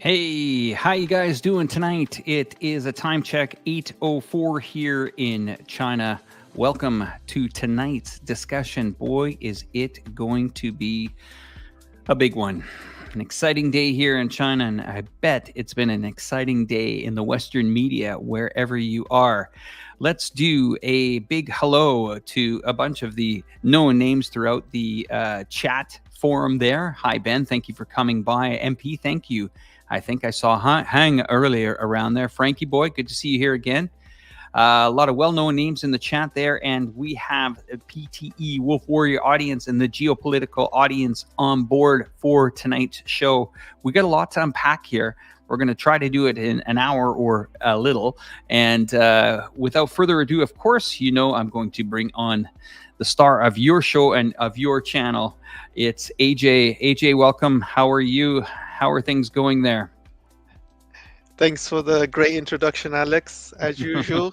Hey, how you guys doing tonight? It is a time check 8:04 here in China. Welcome to tonight's discussion. Boy, is it going to be a big one. An exciting day here in China, and I bet it's been an exciting day in the Western media wherever you are. Let's do a big hello to a bunch of the known names throughout the chat forum there. Hi, Ben. Thank you for coming by. MP, thank you. I think I saw Hang earlier around there. Frankie boy, good to see you here again. A lot of well-known names in the chat there, and we have a PTE Wolf Warrior audience and the geopolitical audience on board for tonight's show. We got a lot to unpack here. We're going to try to do it in an hour or a little. And without further ado, of course, you know I'm going to bring on the star of your show and of your channel. It's AJ. AJ, welcome. How are you? How are things going there? Thanks for the great introduction, Alex. As usual,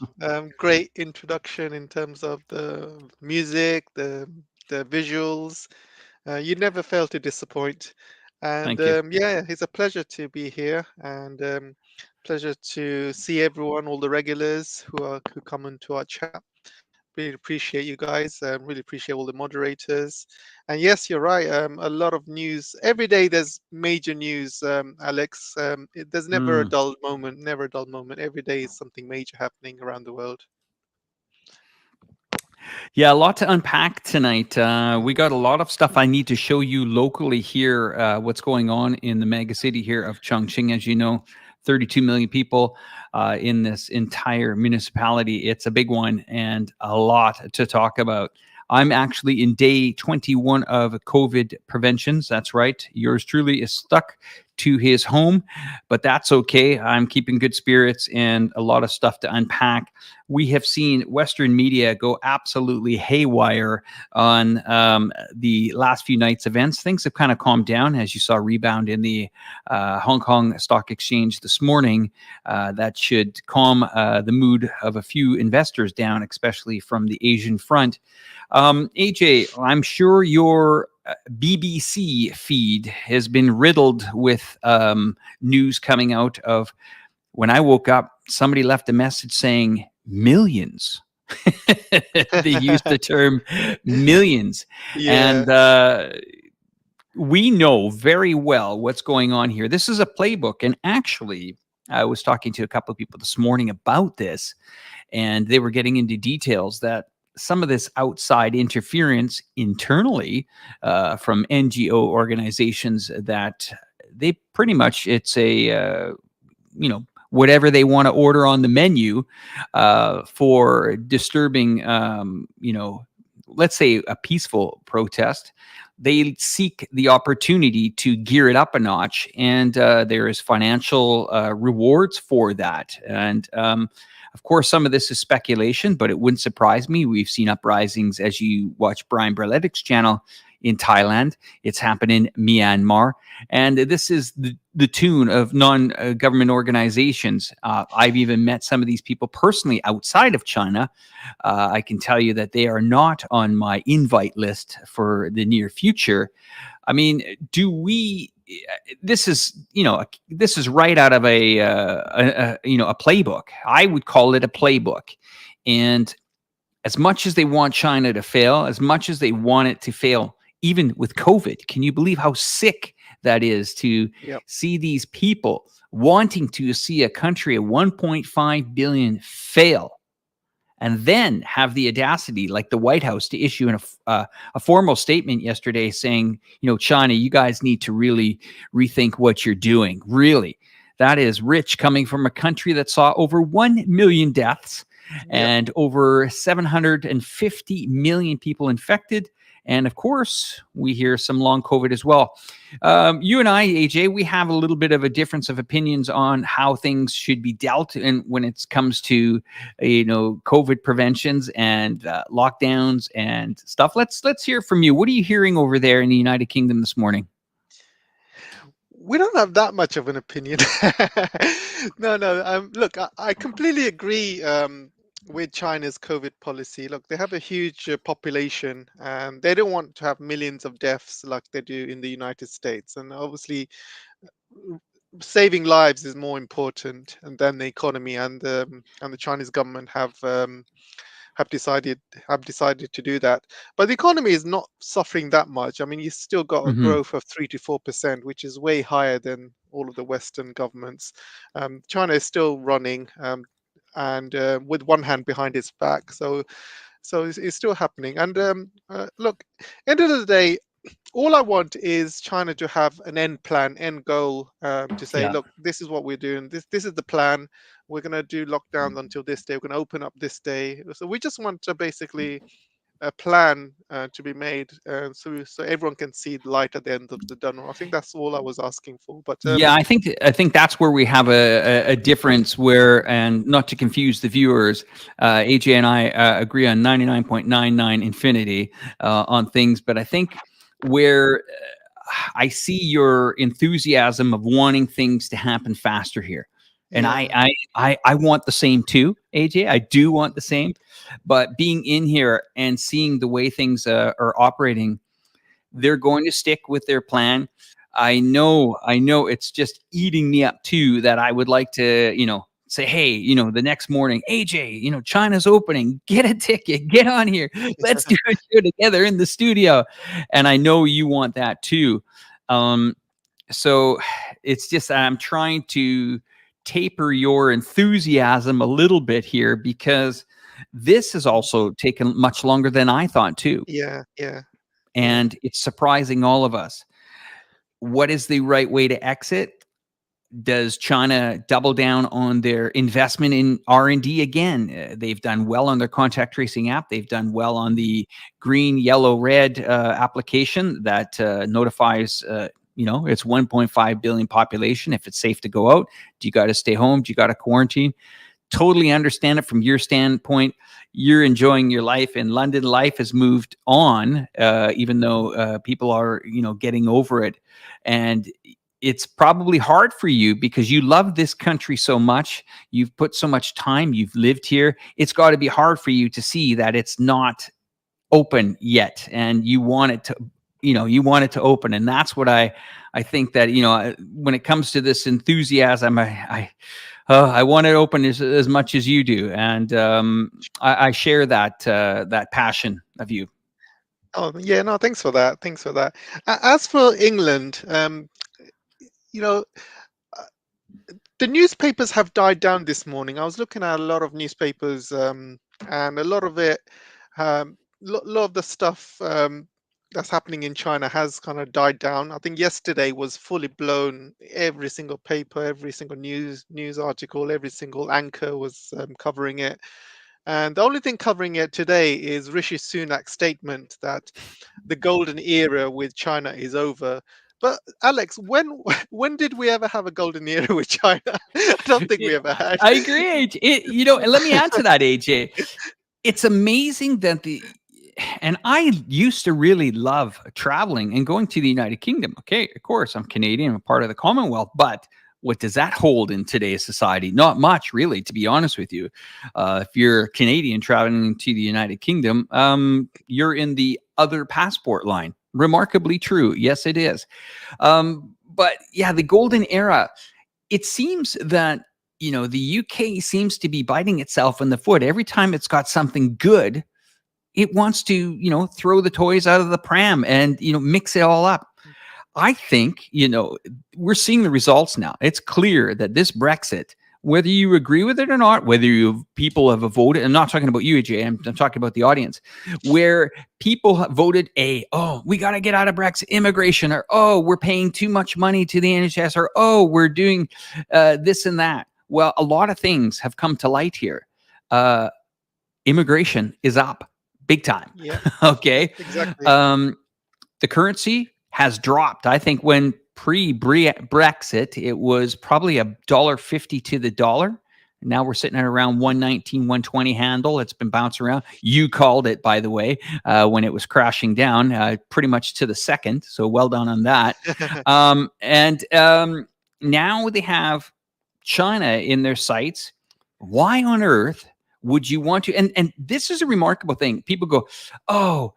great introduction in terms of the music, the visuals. You never fail to disappoint. And Thank you. yeah, it's a pleasure to be here, and pleasure to see everyone, all the regulars who come into our chat. Really appreciate you guys. Really appreciate all the moderators. And yes, you're right. A lot of news every day. There's major news, Alex. There's never a Mm. dull moment. Never a dull moment. Every day is something major happening around the world. Yeah, a lot to unpack tonight. We got a lot of stuff I need to show you locally here. What's going on in the mega city here of Chongqing? As you know, 32 million people in this entire municipality. It's a big one and a lot to talk about. I'm actually in day 21 of COVID preventions. That's right. Yours truly is stuck to his home, but that's okay. I'm keeping good spirits and a lot of stuff to unpack. We have seen Western media go absolutely haywire on the last few nights' events. Things have kind of calmed down, as you saw a rebound in the Hong Kong Stock Exchange this morning. That should calm the mood of a few investors down, especially from the Asian front. AJ, I'm sure your BBC feed has been riddled with news coming out of when I woke up, somebody left a message saying millions. They used the term millions. Yeah. And we know very well what's going on here. This is a playbook. And actually, I was talking to a couple of people this morning about this, and they were getting into details that some of this outside interference internally from NGO organizations that they pretty much it's a whatever they want to order on the menu for disturbing let's say a peaceful protest. They seek the opportunity to gear it up a notch, and there is financial rewards for that. And of course, some of this is speculation, but it wouldn't surprise me. We've seen uprisings as you watch Brian Berletic's channel in Thailand. It's happened in Myanmar. And this is the tune of non-government organizations. I've even met some of these people personally outside of China. I can tell you that they are not on my invite list for the near future. I mean, do we? This is this is right out of a playbook. I would call it a playbook, and as much as they want China to fail, as much as they want it to fail, even with COVID, can you believe how sick that is to Yep. see these people wanting to see a country of 1.5 billion fail and then have the audacity, like the White House, to issue a formal statement yesterday saying, China, you guys need to really rethink what you're doing. Really, that is rich coming from a country that saw over 1 million deaths Yep. and over 750 million people infected. And of course, we hear some long COVID as well. You and I, AJ, we have a little bit of a difference of opinions on how things should be dealt, and when it comes to COVID preventions and lockdowns and stuff. Let's hear from you. What are you hearing over there in the United Kingdom this morning? We don't have that much of an opinion. No, no. Look, I completely agree with China's COVID policy. Look, they have a huge population, and they don't want to have millions of deaths like they do in the United States. And obviously, saving lives is more important and than the economy, and the Chinese government have decided to do that. But the economy is not suffering that much. I mean, you still got a Hmm. growth of 3 to 4%, which is way higher than all of the Western governments. China is still running, and with one hand behind its back. So it's still happening. And look, end of the day, all I want is China to have an end plan, end goal, to say, Yeah. look, this is what we're doing. This is the plan. We're going to do lockdowns until this day. We're going to open up this day. So we just want to basically a plan to be made, so everyone can see the light at the end of the tunnel. I think that's all I was asking for. But Yeah, I think that's where we have a difference. Where, and not to confuse the viewers, AJ and I agree on 99.99 infinity on things, but I think where I see your enthusiasm of wanting things to happen faster here, and I yeah, I I want the same too, AJ. I do want the same, but being in here and seeing the way things are operating, they're going to stick with their plan. I know it's just eating me up too, that I would like to, say, hey, the next morning, AJ, China's opening, get a ticket, get on here, let's do a show together in the studio. And I know you want that too. Um, so it's just I'm trying to taper your enthusiasm a little bit here, because this has also taken much longer than I thought too. yeah, yeah, yeah, And it's surprising all of us. What is the right way to exit? Does China double down on their investment in R&D again? They've done well on their contact tracing app. They've done well on the green, yellow, red application that notifies its 1.5 billion population if it's safe to go out. Do you got to stay home? Do you got to quarantine? Totally understand it from your standpoint. You're enjoying your life, and London life has moved on, even though people are, getting over it. And it's probably hard for you because you love this country so much. You've put so much time. You've lived here. It's got to be hard for you to see that it's not open yet, and you want it to, open. And that's what I think that, when it comes to this enthusiasm, I want it open as much as you do, and I share that passion of you. oh yeah, no, thanks for that, As for England, you know the newspapers have died down this morning. I was looking at a lot of newspapers, and a lot of it, lot of the stuff that's happening in China has kind of died down. I think yesterday was fully blown. Every single paper, every single news article, every single anchor was covering it. And the only thing covering it today is Rishi Sunak's statement that the golden era with China is over. But Alex, when when did we ever have a golden era with China? I don't think we ever had. I agree, AJ. And let me add to that, AJ. It's amazing that and I used to really love traveling and going to the United Kingdom. Okay, of course, I'm Canadian, I'm a part of the Commonwealth, but what does that hold in today's society? Not much, really, to be honest with you. If you're Canadian traveling to the United Kingdom, you're in the other passport line. Remarkably true. Yes, it is. But yeah, the golden era, it seems that, the UK seems to be biting itself in the foot. Every time it's got something good, it wants to, throw the toys out of the pram and, mix it all up. I think, we're seeing the results now. It's clear that this Brexit, whether you agree with it or not, whether people have voted, I'm not talking about you, AJ, I'm talking about the audience, where people have voted oh, we got to get out of Brexit, immigration, or, oh, we're paying too much money to the NHS, or, oh, we're doing this and that. Well, a lot of things have come to light here. Immigration is up big time. Yeah, Okay. exactly. The currency has dropped. I think when pre-Brexit, it was probably $1.50 to the dollar. Now we're sitting at around 119, 120 handle. It's been bouncing around. You called it, by the way, when it was crashing down, pretty much to the second. So well done on that. And now they have China in their sights. Why on earth would you want to? And this is a remarkable thing. People go, oh,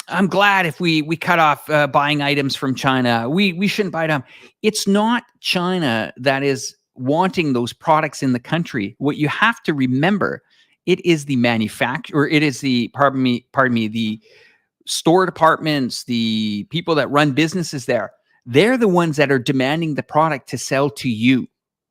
I'm glad if we cut off buying items from China. We shouldn't buy them. It's not China that is wanting those products in the country. What you have to remember, it is the manufacturer. It is the pardon me, the store departments, the people that run businesses there. They're the ones that are demanding the product to sell to you.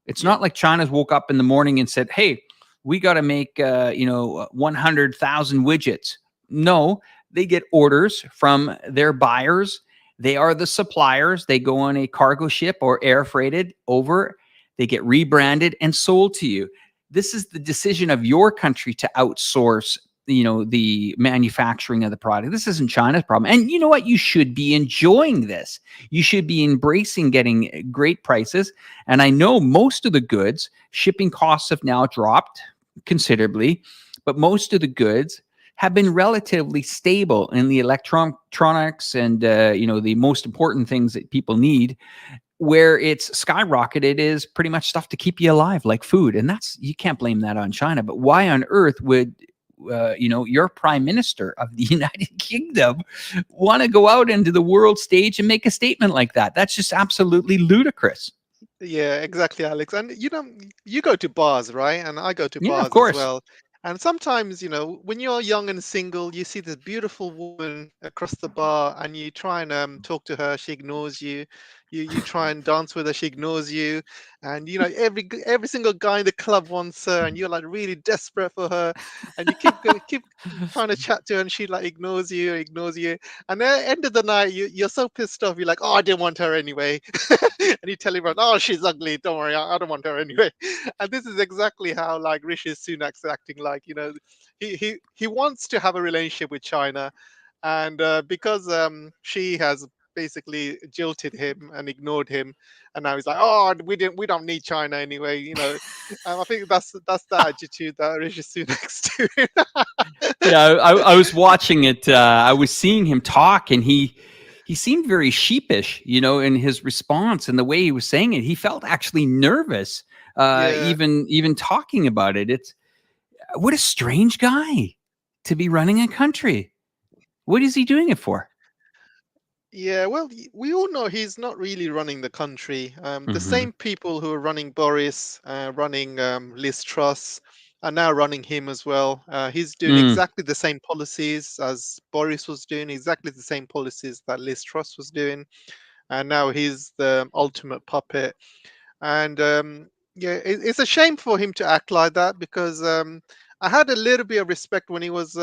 It's Yeah, not like China's woke up in the morning and said, "Hey, we got to make 100,000 widgets." No, they get orders from their buyers. They are the suppliers. They go on a cargo ship or air freighted over. They get rebranded and sold to you. This is the decision of your country to outsource the manufacturing of the product. This isn't China's problem. And you know what? You should be enjoying this. You should be embracing getting great prices. And I know most of the goods shipping costs have now dropped considerably, but most of the goods have been relatively stable in the electronics and the most important things that people need. Where it's skyrocketed is pretty much stuff to keep you alive, like food, and that's, you can't blame that on China. But why on earth would your prime minister of the United Kingdom want to go out into the world stage and make a statement like that? That's just absolutely ludicrous. yeah, exactly, Alex. And you go to bars, right? And I go to Yeah, of bars as course. well. And sometimes, when you're young and single, you see this beautiful woman across the bar, and you try and talk to her. She ignores you. You try and dance with her. She ignores you. And every single guy in the club wants her, and you're like really desperate for her. And you keep trying to chat to her, and she like ignores you. And at the end of the night, you're so pissed off. You're like, oh, I didn't want her anyway. And you tell everyone, oh, she's ugly. Don't worry, I don't want her anyway. And this is exactly how like Rishi Sunak's acting. Like, he wants to have a relationship with China, and because she has basically jilted him and ignored him, and now he's like, oh, we don't need China anyway. I think that's the attitude that Rishi Sunak's doing. Yeah, I was watching it. I was seeing him talk, and he seemed very sheepish, in his response and the way he was saying it. He felt actually nervous, Yeah. even talking about it. It's what a strange guy to be running a country. What is he doing it for? Yeah, well, we all know he's not really running the country. The Hmm. same people who are running Boris, running Liz Truss, are now running him as well. He's doing Mm, exactly the same policies as Boris was doing, exactly the same policies that Liz Truss was doing, and now he's the ultimate puppet. And yeah, it's a shame for him to act like that, because I had a little bit of respect when he was.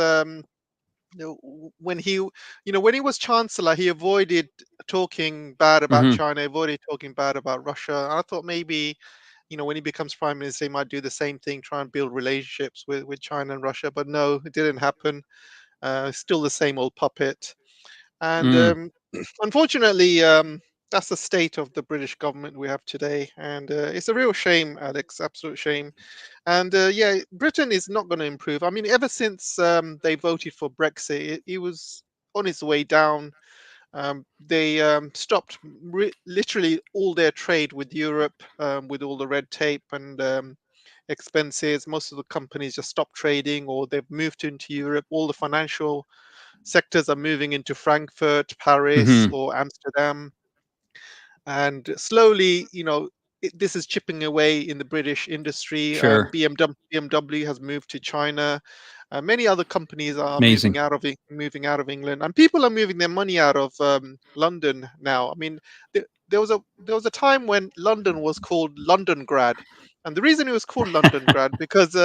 When he was chancellor, he avoided talking bad about hmm. China, avoided talking bad about Russia. And I thought maybe, when he becomes prime minister, he might do the same thing, try and build relationships with China and Russia. But no, it didn't happen. Still the same old puppet. And Mm. unfortunately, that's the state of the British government we have today. And it's a real shame, Alex, absolute shame. And yeah, Britain is not going to improve. I mean, ever since they voted for Brexit, it was on its way down. They stopped literally all their trade with Europe, with all the red tape and expenses. Most of the companies just stopped trading, or they've moved into Europe. All the financial sectors are moving into Frankfurt, Paris, Hmm. or Amsterdam. And slowly, this is chipping away in the British industry. Sure. BMW has moved to China. Many other companies are Amazing. moving out of England, and people are moving their money out of London now. I mean, there was a time when London was called Londongrad, and the reason it was called Londongrad because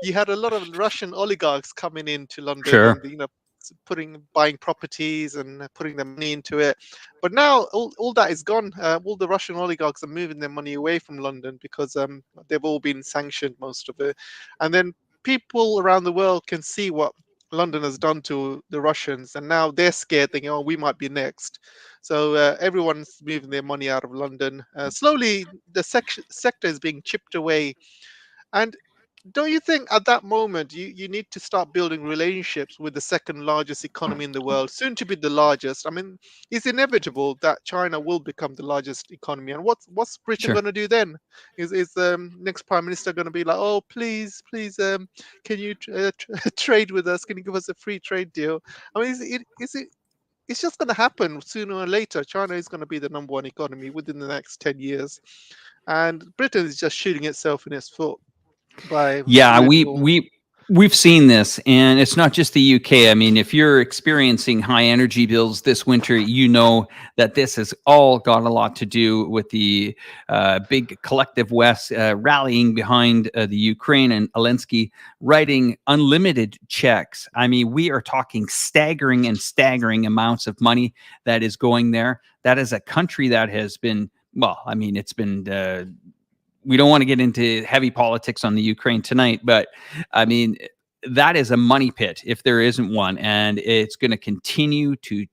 you had a lot of Russian oligarchs coming into London, and Sure. buying properties and putting their money into it. But now all that is gone. All the Russian oligarchs are moving their money away from London because they've all been sanctioned, most of it. And then people around the world can see what London has done to the Russians, and now they're scared, thinking, "Oh, we might be next." So everyone's moving their money out of London. Slowly, the sector is being chipped away. And don't you think at that moment you need to start building relationships with the second largest economy in the world, soon to be the largest? I mean, it's inevitable that China will become the largest economy. And what's Britain Sure. going to do then? Is next prime minister going to be like, oh, please, can you trade with us? Can you give us a free trade deal? I mean, is it? it's just going to happen sooner or later. China is going to be the number one economy within the next 10 years. And Britain is just shooting itself in its foot by Yeah, ruining all. we've seen this, and it's not just the UK. I mean, if you're experiencing high energy bills this winter, you know that this has all got a lot to do with the big collective West rallying behind the Ukraine and Zelensky writing unlimited checks. I mean, we are talking staggering amounts of money that is going there. That is a country that has been, well, I mean, it's been we don't want to get into heavy politics on the Ukraine tonight, but I mean, that is a money pit if there isn't one, and it's going to continue to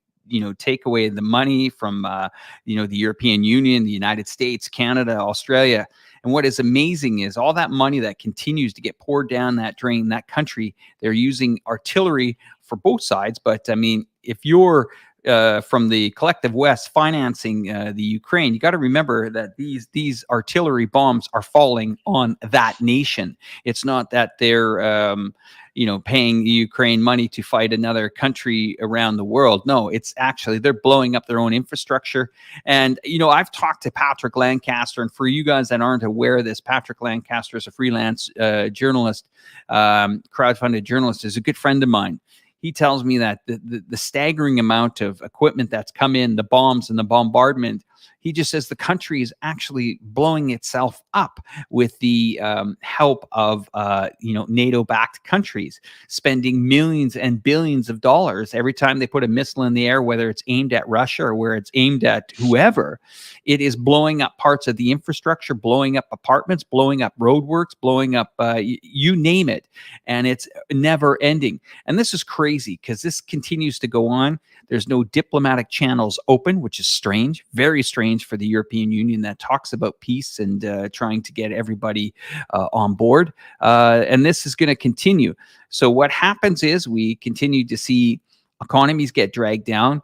take away the money from the European Union, the United States, Canada, Australia. And what is amazing is all that money that continues to get poured down that drain, that country, they're using artillery for both sides. But I mean, if you're from the collective West financing the Ukraine, you got to remember that these artillery bombs are falling on that nation. It's not that they're paying Ukraine money to fight another country around the world. No, it's actually they're blowing up their own infrastructure. And I've talked to Patrick Lancaster, and for you guys that aren't aware of this, Patrick Lancaster is a freelance journalist, crowdfunded journalist, is a good friend of mine. He tells me that the staggering amount of equipment that's come in, the bombs and the bombardment, he just says the country is actually blowing itself up with the help of NATO-backed countries, spending millions and billions of dollars every time they put a missile in the air, whether it's aimed at Russia or where it's aimed at whoever. It is blowing up parts of the infrastructure, blowing up apartments, blowing up roadworks, blowing up you name it, and it's never ending. And this is crazy because this continues to go on. There's no diplomatic channels open, which is strange, very strange for the European Union that talks about peace and trying to get everybody on board. And this is going to continue. So what happens is we continue to see economies get dragged down.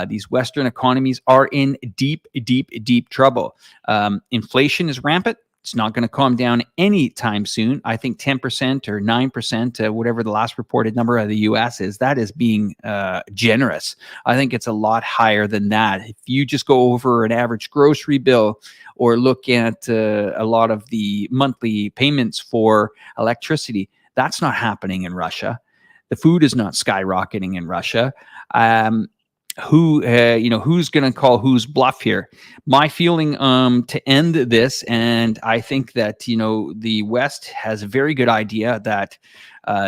These Western economies are in deep trouble. Inflation is rampant. It's not going to calm down anytime soon. I think 10% or 9%, whatever the last reported number of the US is, that is being generous. I think it's a lot higher than that. If you just go over an average grocery bill or look at a lot of the monthly payments for electricity, that's not happening in Russia. The food is not skyrocketing in Russia. Who's going to call who's bluff here? My feeling to end this, and I think that the West has a very good idea that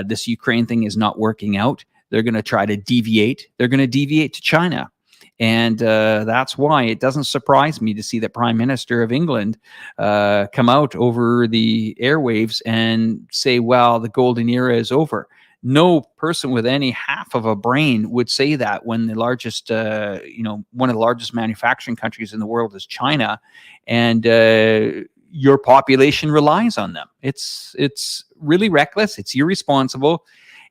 this Ukraine thing is not working out. They're going to try to deviate. They're going to deviate to China. And that's why it doesn't surprise me to see the Prime Minister of England come out over the airwaves and say, well, the golden era is over. No person with any half of a brain would say that when the largest, one of the largest manufacturing countries in the world is China, and your population relies on them. It's really reckless. It's irresponsible,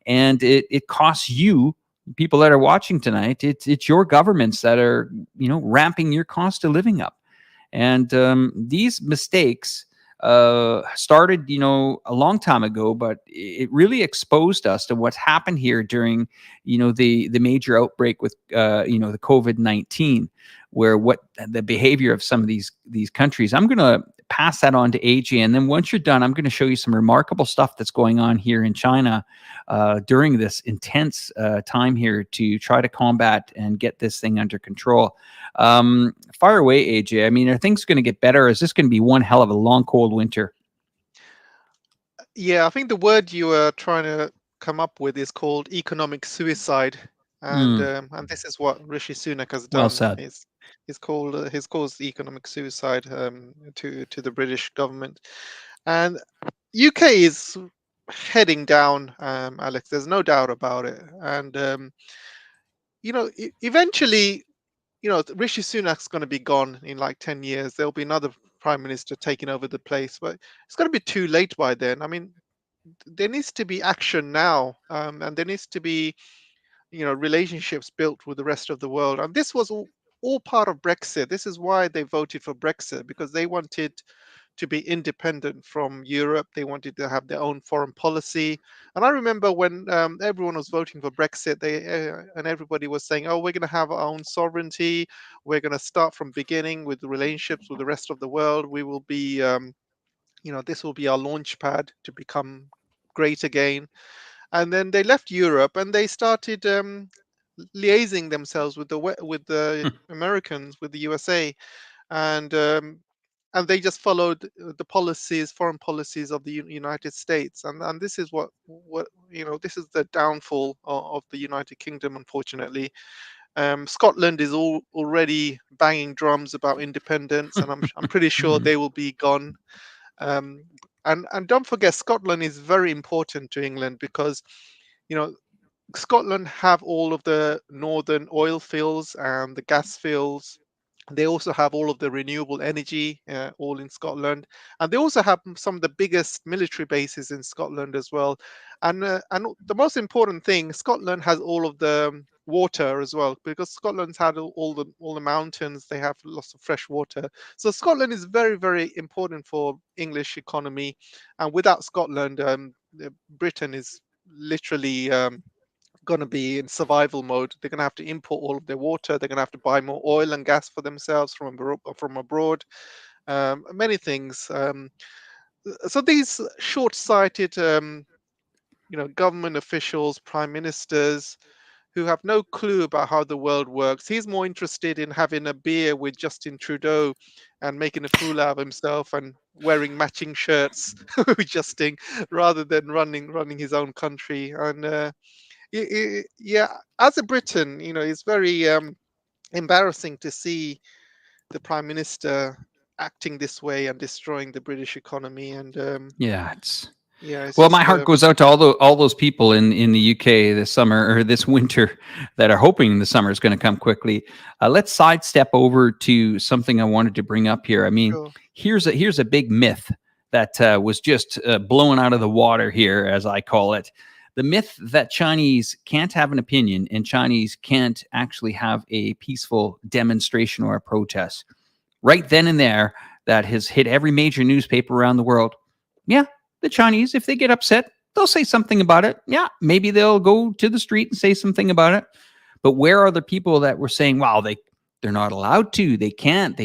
and it costs you, people that are watching tonight. It's your governments that are ramping your cost of living up, and these mistakes started, a long time ago, but it really exposed us to what's happened here during, the major outbreak with, the COVID-19, where what the behavior of some of these countries. I'm going to pass that on to AJ, and then once you're done, I'm going to show you some remarkable stuff that's going on here in China during this intense time here to try to combat and get this thing under control. Fire away, AJ. I mean, are things going to get better? Or is this going to be one hell of a long, cold winter? Yeah, I think the word you were trying to come up with is called economic suicide, and this is what Rishi Sunak has Well done. said. He's caused economic suicide to the British government, and UK is heading down, Alex. There's no doubt about it, and eventually, Rishi Sunak's going to be gone in like 10 years. There'll be another prime minister taking over the place, but it's going to be too late by then. I mean, there needs to be action now, and there needs to be, relationships built with the rest of the world. And this was all part of Brexit. This is why they voted for Brexit, because they wanted to be independent from Europe. They wanted to have their own foreign policy. And I remember when everyone was voting for Brexit, and everybody was saying, "Oh, we're going to have our own sovereignty. We're going to start from beginning with the relationships with the rest of the world. We will be, this will be our launch pad to become great again." And then they left Europe and they started liaising themselves with the Americans, with the USA, and um, and they just followed the policies, foreign policies of the United States, and this is what this is the downfall of the United Kingdom, unfortunately. Scotland is already banging drums about independence, and I'm pretty sure they will be gone. Um, and don't forget, Scotland is very important to England because you know Scotland have all of the northern oil fields and the gas fields. They also have all of the renewable energy, all in Scotland, and they also have some of the biggest military bases in Scotland as well. And the most important thing, Scotland has all of the water as well, because Scotland's had all the mountains. They have lots of fresh water. So Scotland is very, very important for English economy, and without Scotland, Britain is literally going to be in survival mode. They're going to have to import all of their water. They're going to have to buy more oil and gas for themselves from abroad. Many things. So these short-sighted, government officials, prime ministers, who have no clue about how the world works. He's more interested in having a beer with Justin Trudeau and making a fool out of himself and wearing matching shirts with Justin, rather than running his own country. And yeah, as a Briton, it's very embarrassing to see the Prime Minister acting this way and destroying the British economy. And Yeah, it's yeah, it's well, my just heart goes out to all those people in the UK this summer or this winter that are hoping the summer is going to come quickly. Let's sidestep over to something I wanted to bring up here. I mean, sure. here's a big myth that was just blown out of the water here, as I call it. The myth that Chinese can't have an opinion and Chinese can't actually have a peaceful demonstration or a protest. Right then and there, that has hit every major newspaper around the world. Yeah, the Chinese, if they get upset, they'll say something about it. Yeah, maybe they'll go to the street and say something about it. But where are the people that were saying, "Wow, they're not allowed to. They can't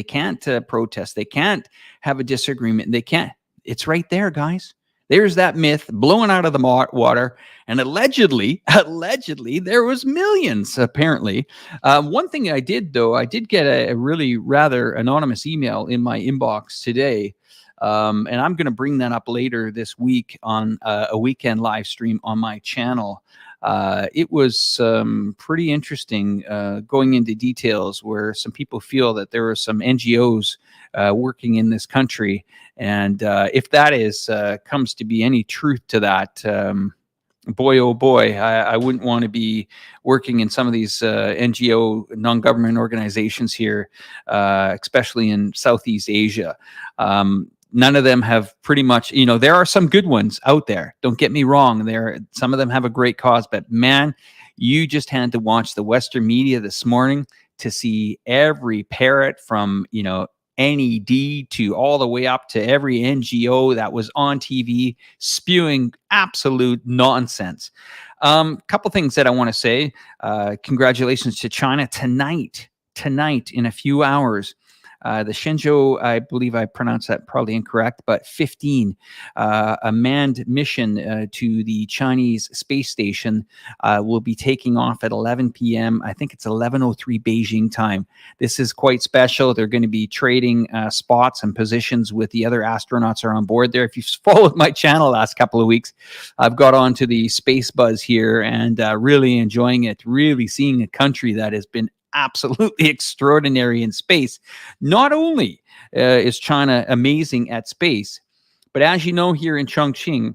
protest. They can't have a disagreement. They can't." It's right there, guys. There's that myth blowing out of the water, and allegedly, there was millions. Apparently, one thing I did though, I did get a really rather anonymous email in my inbox today. And I'm going to bring that up later this week on a weekend live stream on my channel. It was pretty interesting going into details where some people feel that there are some NGOs working in this country. And if that comes to be any truth to that, boy, oh boy, I wouldn't want to be working in some of these NGO, non-government organizations here, especially in Southeast Asia. None of them have pretty much, there are some good ones out there. Don't get me wrong. Some of them have a great cause, but man, you just had to watch the Western media this morning to see every parrot from, NED to all the way up to every NGO that was on TV spewing absolute nonsense. Couple things that I want to say. Congratulations to China tonight in a few hours. The Shenzhou, I believe I pronounced that probably incorrect, but 15, a manned mission to the Chinese space station will be taking off at 11 p.m. I think it's 11:03 Beijing time. This is quite special. They're going to be trading spots and positions with the other astronauts are on board there. If you've followed my channel last couple of weeks, I've got onto the space buzz here and really enjoying it, really seeing a country that has been absolutely extraordinary in space. Not only is China amazing at space, but as you know, here in Chongqing,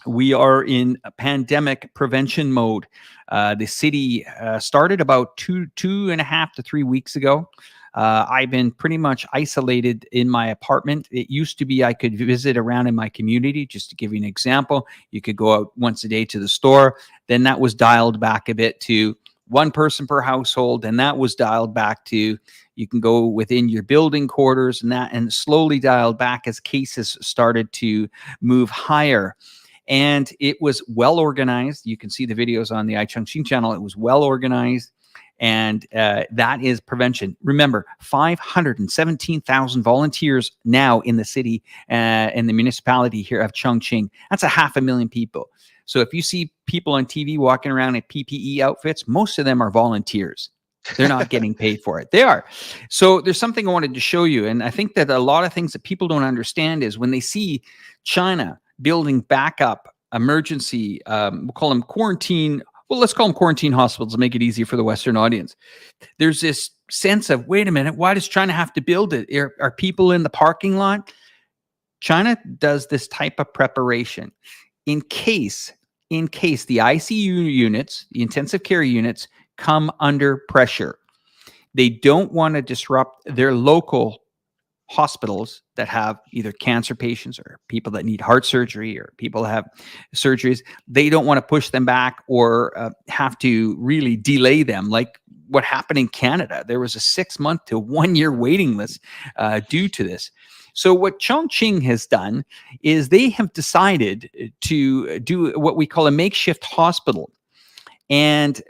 we are in a pandemic prevention mode. The city started about two and a half to 3 weeks ago. I've been pretty much isolated in my apartment. It used to be I could visit around in my community. Just to give you an example, you could go out once a day to the store. Then that was dialed back a bit to one person per household, and that was dialed back to you can go within your building quarters, and slowly dialed back as cases started to move higher. And it was well organized. You can see the videos on the iChongqing channel. It was well organized. And that is prevention. Remember, 517,000 volunteers now in the city, in the municipality here of Chongqing. That's 500,000 people. So if you see people on TV walking around in PPE outfits, most of them are volunteers. They're not getting paid for it. They are. So there's something I wanted to show you. And I think that a lot of things that people don't understand is when they see China building backup emergency, we'll call them quarantine. Well, let's call them quarantine hospitals to make it easy for the Western audience. There's this sense of, wait a minute, why does China have to build it? Are people in the parking lot? China does this type of preparation in case the ICU units, the intensive care units, come under pressure. They don't want to disrupt their local hospitals that have either cancer patients or people that need heart surgery or people that have surgeries. They don't want to push them back or have to really delay them like what happened in Canada. There was a 6-month to 1-year waiting list due to this. So what Chongqing has done is they have decided to do what we call a makeshift hospital. And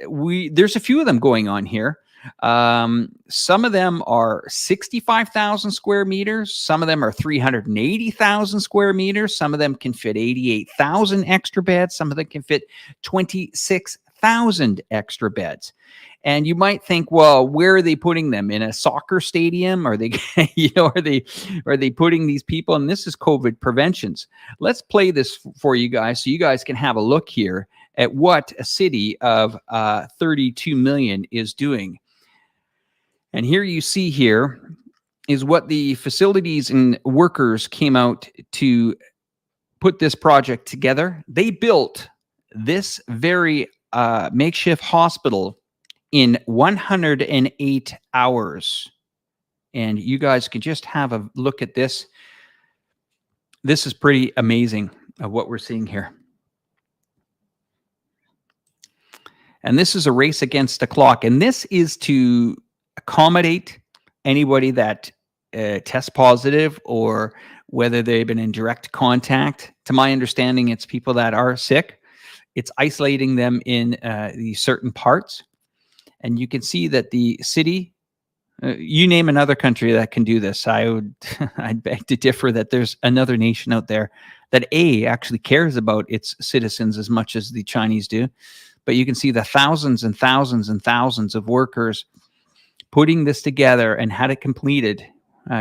there's a few of them going on here. Some of them are 65,000 square meters. Some of them are 380,000 square meters. Some of them can fit 88,000 extra beds. Some of them can fit 26,000 extra beds. And you might think, well, where are they putting them? In a soccer stadium? Are they, are they putting these people? And this is COVID preventions. Let's play this for you guys so you guys can have a look here at what a city of 32 million is doing. And here you see here is what the facilities and workers came out to put this project together. They built this very makeshift hospital in 108 hours. And you guys can just have a look at this. This is pretty amazing of what we're seeing here. And this is a race against the clock. And this is to accommodate anybody that tests positive or whether they've been in direct contact. To my understanding, it's people that are sick. It's isolating them in these certain parts. And you can see that the city, you name another country that can do this. I'd beg to differ that there's another nation out there that actually cares about its citizens as much as the Chinese do. But you can see the thousands and thousands and thousands of workers putting this together and had it completed.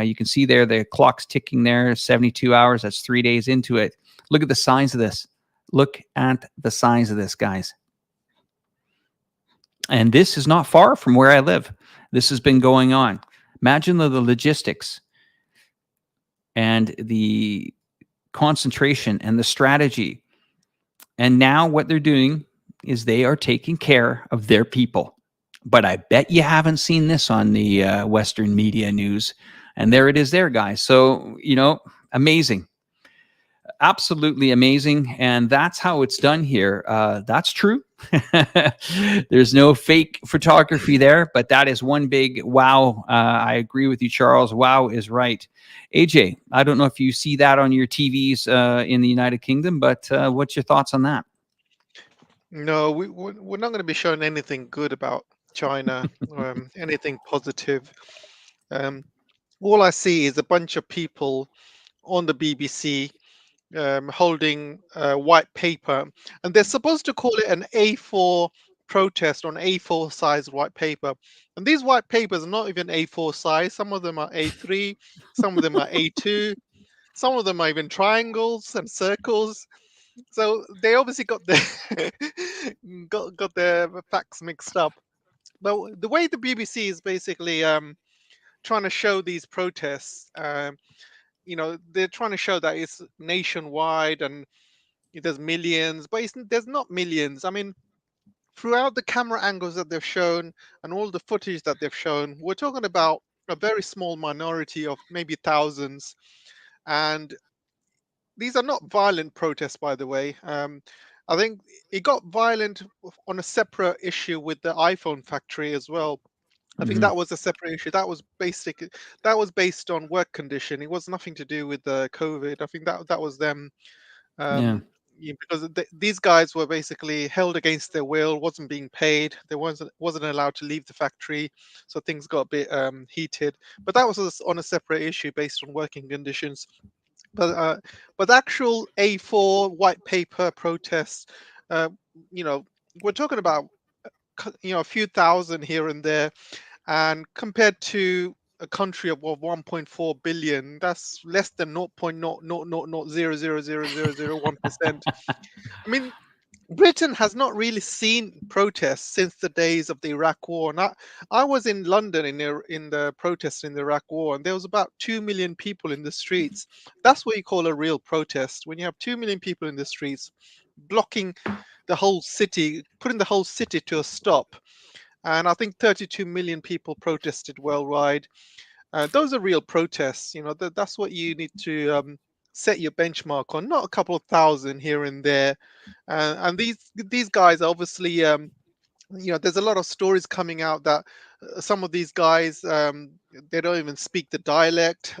You can see there the clock's ticking there, 72 hours. That's 3 days into it. Look at the size of this. Look at the size of this, guys. And this is not far from where I live. This has been going on. Imagine the logistics and the concentration and the strategy. And now what they're doing is they are taking care of their people. But I bet you haven't seen this on the Western media news. And there it is there, guys. So, amazing. Absolutely amazing. And that's how it's done here. That's true. There's no fake photography there, but that is one big wow. I agree with you, Charles. Wow is right. AJ, I don't know if you see that on your TVs in the United Kingdom, but what's your thoughts on that? No, we're not going to be showing anything good about China, anything positive. All I see is a bunch of people on the BBC holding white paper, and they're supposed to call it an A4 protest on A4 size white paper. And these white papers are not even A4 size. Some of them are A3, some of them are A2, some of them are even triangles and circles. So they obviously got their got their facts mixed up. But the way the BBC is basically trying to show these protests, they're trying to show that it's nationwide and there's millions, but there's not millions. I mean, throughout the camera angles that they've shown and all the footage that they've shown, we're talking about a very small minority of maybe thousands. And these are not violent protests, by the way. I think it got violent on a separate issue with the iPhone factory as well. I think Hmm. that was a separate issue. That was based on work condition. It was nothing to do with the COVID. I think that was them. Yeah. Um, because these guys were basically held against their will, wasn't being paid. They wasn't allowed to leave the factory, so things got a bit heated. But that was on a separate issue based on working conditions. But the actual A4 white paper protests, uh, you know, we're talking about a few thousand here and there, and compared to a country of 1.4 billion, that's less than 0.000000001%. I mean, Britain has not really seen protests since the days of the Iraq War. And I was in London in the protests in the Iraq War, and there was about 2 million people in the streets. That's what you call a real protest. When you have 2 million people in the streets, blocking the whole city, putting the whole city to a stop. And I think 32 million people protested worldwide. Those are real protests. That's what you need to set your benchmark on, not a couple of thousand here and there. And these guys obviously, there's a lot of stories coming out that some of these guys, they don't even speak the dialect.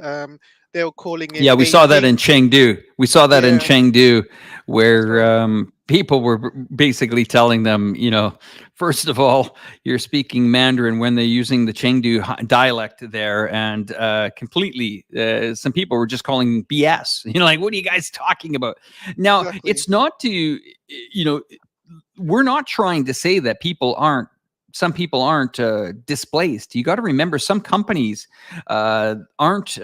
They were calling Yeah, in we saw that in Beijing. Chengdu. We saw that in Yeah, Chengdu, that's where right. people were basically telling them, first of all, you're speaking Mandarin when they're using the Chengdu dialect there, and completely, some people were just calling BS. Like, what are you guys talking about? Now, Exactly. it's not to, we're not trying to say that some people aren't displaced. You got to remember, some companies aren't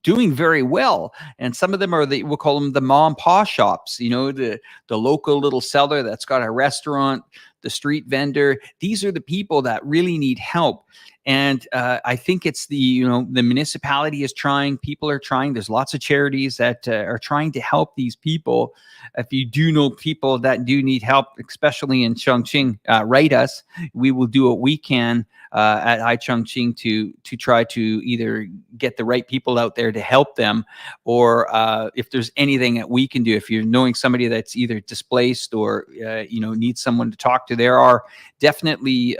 doing very well, and some of them are we'll call them the mom and pop shops. The local little seller that's got a restaurant, the street vendor. These are the people that really need help. And I think it's the municipality is trying, people are trying. There's lots of charities that are trying to help these people. If you do know people that do need help, especially in Chongqing, write us. We will do what we can at iChongqing to try to either get the right people out there to help them, or if there's anything that we can do. If you're knowing somebody that's either displaced or needs someone to talk to, there are definitely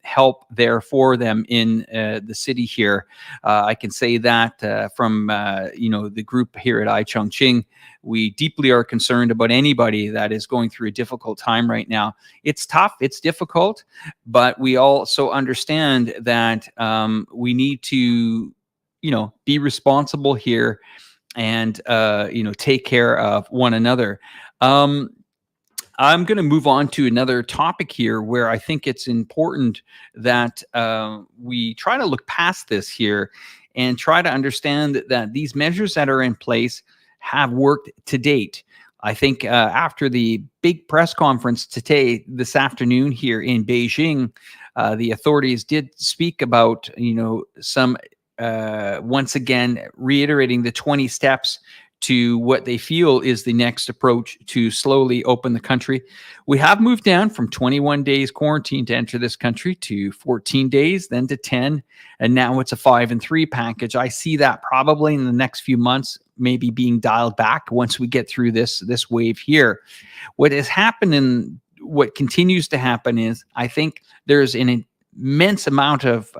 help there for them in the city here. I can say that from the group here at iChongqing. We deeply are concerned about anybody that is going through a difficult time right now. It's tough, it's difficult, but we also understand that we need to, be responsible here and, take care of one another. I'm going to move on to another topic here where I think it's important that we try to look past this here and try to understand that these measures that are in place have worked to date. I think after the big press conference this afternoon here in Beijing, the authorities did speak about, some once again reiterating the 20 steps to what they feel is the next approach to slowly open the country. We have moved down from 21 days quarantine to enter this country to 14 days, then to 10, and now it's a 5 and 3 package. I see that probably in the next few months maybe being dialed back once we get through this wave here. What has happened and what continues to happen is, I think there's an immense amount of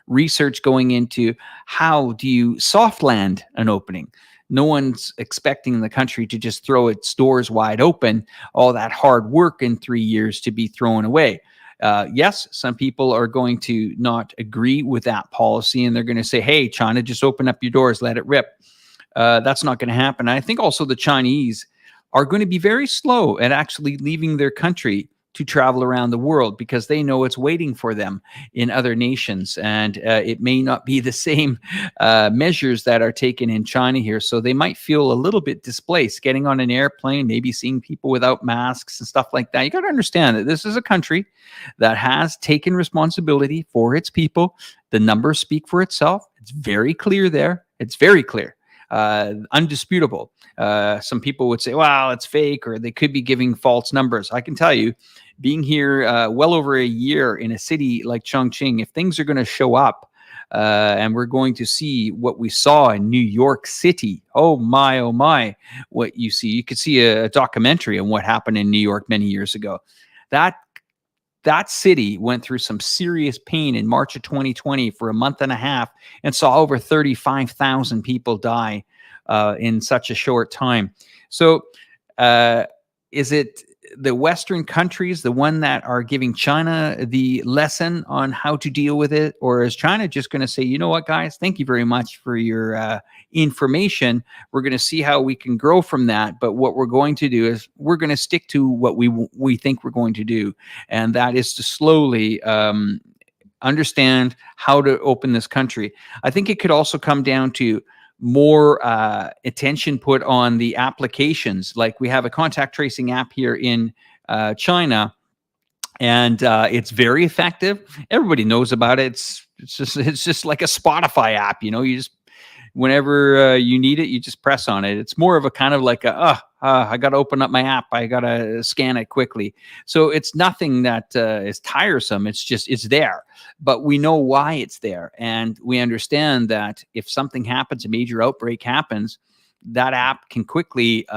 research going into how do you soft land an opening. No one's expecting the country to just throw its doors wide open, all that hard work in 3 years to be thrown away. Yes, some people are going to not agree with that policy, and they're going to say, hey, China, just open up your doors, let it rip. That's not going to happen. I think also the Chinese are going to be very slow at actually leaving their country to travel around the world, because they know it's waiting for them in other nations. And it may not be the same measures that are taken in China here. So they might feel a little bit displaced getting on an airplane, maybe seeing people without masks and stuff like that. You got to understand that this is a country that has taken responsibility for its people. The numbers speak for itself. It's very clear there. It's very clear. Undisputable. Some people would say, well, it's fake, or they could be giving false numbers. I can tell you, being here well over a year in a city like Chongqing, if things are going to show up and we're going to see what we saw in New York City. Oh my, oh my! What you see, you could see a documentary on what happened in New York many years ago. That that city went through some serious pain in March of 2020 for a month and a half and saw over 35,000 people die in such a short time. So, uh, is it the Western countries, the one that are giving China the lesson on how to deal with it? Or is China just going to say, you know what, guys, thank you very much for your information. We're going to see how we can grow from that. But what we're going to do is we're going to stick to what we think we're going to do. And that is to slowly understand how to open this country. I think it could also come down to more attention put on the applications. Like we have a contact tracing app here in China, and it's very effective. Everybody knows about it. It's just like a Spotify app. You just whenever you need it, you just press on it. It's more of a kind of like I got to open up my app. I got to scan it quickly. So it's nothing that is tiresome. It's there, but we know why it's there. And we understand that if something happens, a major outbreak happens, that app can quickly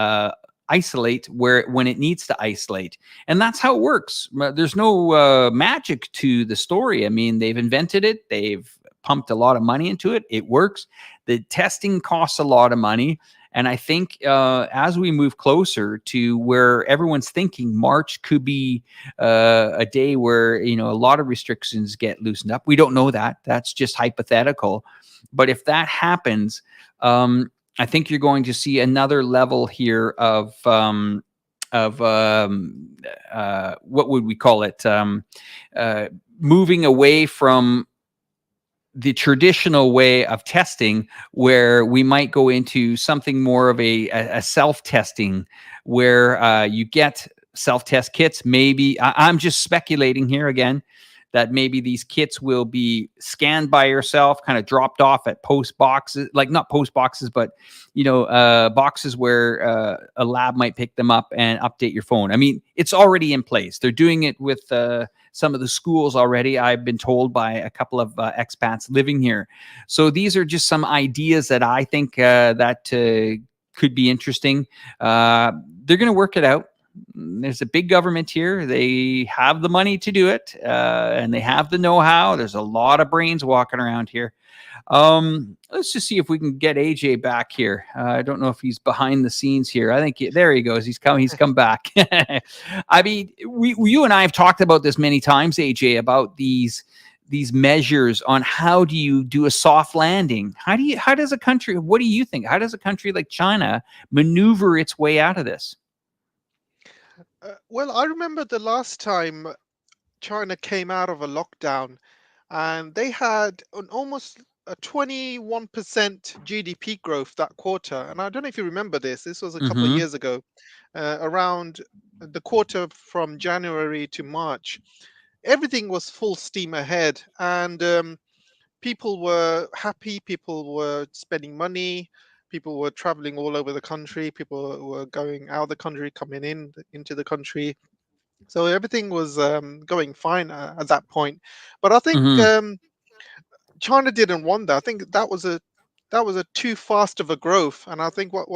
isolate when it needs to isolate. And that's how it works. There's no magic to the story. I mean, they've invented it. They've pumped a lot of money into it. It works. The testing costs a lot of money. And I think as we move closer to where everyone's thinking March could be a day where, a lot of restrictions get loosened up. We don't know that. That's just hypothetical. But if that happens, I think you're going to see another level here of what would we call it? Moving away from the traditional way of testing, where we might go into something more of a self-testing, where you get self-test kits. Maybe I'm just speculating here again, that maybe these kits will be scanned by yourself, kind of dropped off at post boxes, like not post boxes, but boxes where a lab might pick them up and update your phone. I mean, it's already in place. They're doing it with some of the schools already, I've been told by a couple of expats living here. So these are just some ideas that I think that could be interesting. They're going to work it out. There's a big government here. They have the money to do it, and they have the know-how. There's a lot of brains walking around here. Let's just see if we can get AJ back here. I don't know if he's behind the scenes here. I think there he goes. He's come back. I mean, you and I have talked about this many times, AJ, about these measures on how do you do a soft landing? How does a country, what do you think? How does a country like China maneuver its way out of this? Well, I remember the last time China came out of a lockdown, and they had an almost a 21% GDP growth that quarter. And I don't know if you remember this. This was a couple of Mm-hmm. years ago, around the quarter from January to March. Everything was full steam ahead, and people were happy. People were spending money. People were traveling all over the country. People were going out of the country, coming into the country. So everything was going fine at that point. But I think Mm-hmm. China didn't want that. I think that was a too fast of a growth. And I think what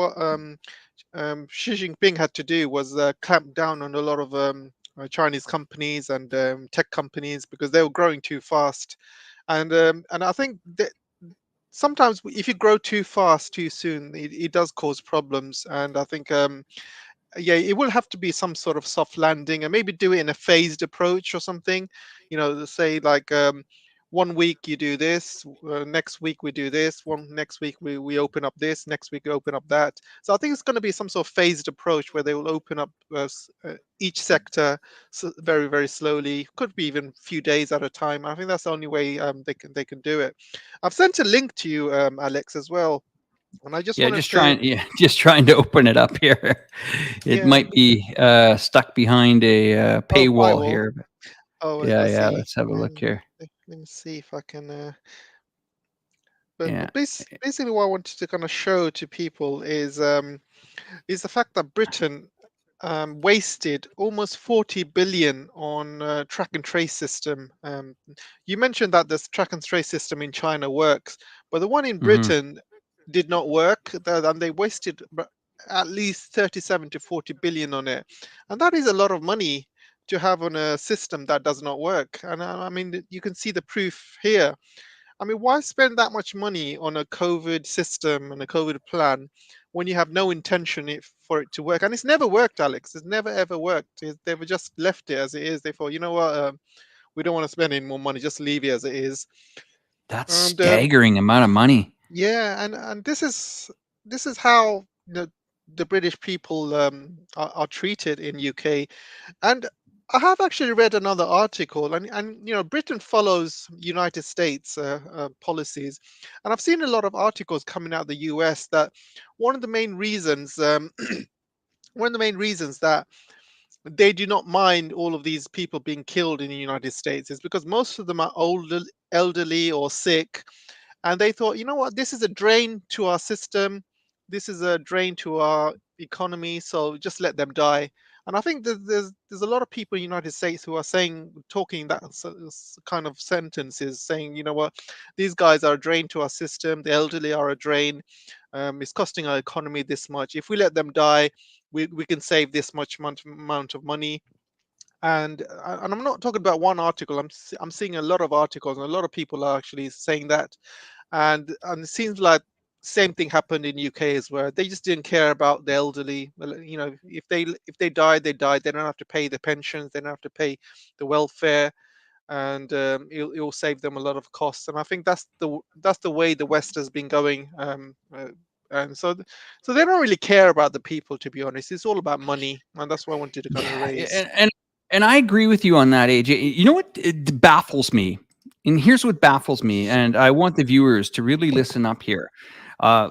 Xi Jinping had to do was clamp down on a lot of Chinese companies and tech companies, because they were growing too fast. And I think that sometimes if you grow too fast too soon, it does cause problems. And I think yeah, it will have to be some sort of soft landing, and maybe do it in a phased approach or something. Say like 1 week you do this, next week we do this, next week we open up this, next week we open up that. So I think it's going to be some sort of phased approach where they will open up each sector very, very slowly. Could be even a few days at a time. I think that's the only way they can do it. I've sent a link to you, Alex, as well, and I just Yeah, wanted to. just trying to open it up here. It Yeah. might be stuck behind a Oh, paywall firewall. here. Oh, I Yeah. see. Let's have a look here. Let me see if I can. But Yeah. basically, what I wanted to kind of show to people is the fact that Britain wasted almost 40 billion on track and trace system. You mentioned that this track and trace system in China works, but the one in Hmm. Britain did not work, and they wasted at least 37 to 40 billion on it, and that is a lot of money to have on a system that does not work. And I mean, you can see the proof here. I mean, why spend that much money on a COVID system and a COVID plan when you have no intention for it to work? And it's never worked, Alex. It's never ever worked. They've just left it as it is. They thought, you know what, we don't want to spend any more money. Just leave it as it is. That's And staggering amount of money. yeah, and this is how the British people are treated in UK. And I have actually read another article, and Britain follows United States policies, and I've seen a lot of articles coming out of the US that one of the main reasons, one of the main reasons that they do not mind all of these people being killed in the United States is because most of them are older, elderly, or sick, and they thought, you know what, this is a drain to our system, this is a drain to our economy, so just let them die. And I think that there's a lot of people in the United States who are saying, talking that kind of sentences, saying, you know what, these guys are a drain to our system, the elderly are a drain, it's costing our economy this much. If we let them die, we can save this much amount of money. And I'm not talking about one article. I'm seeing a lot of articles, and a lot of people are actually saying that. And it seems like same thing happened in UK as well. They just didn't care about the elderly. Well, if they died, they died. They don't have to pay the pensions. They don't have to pay the welfare, and it'll save them a lot of costs. And I think that's the way the West has been going. And so they don't really care about the people, to be honest. It's all about money, and that's what I wanted to kind of Yeah, raise. and I agree with you on that, AJ. You know what baffles me, and here's what baffles me, and I want the viewers to really listen up here.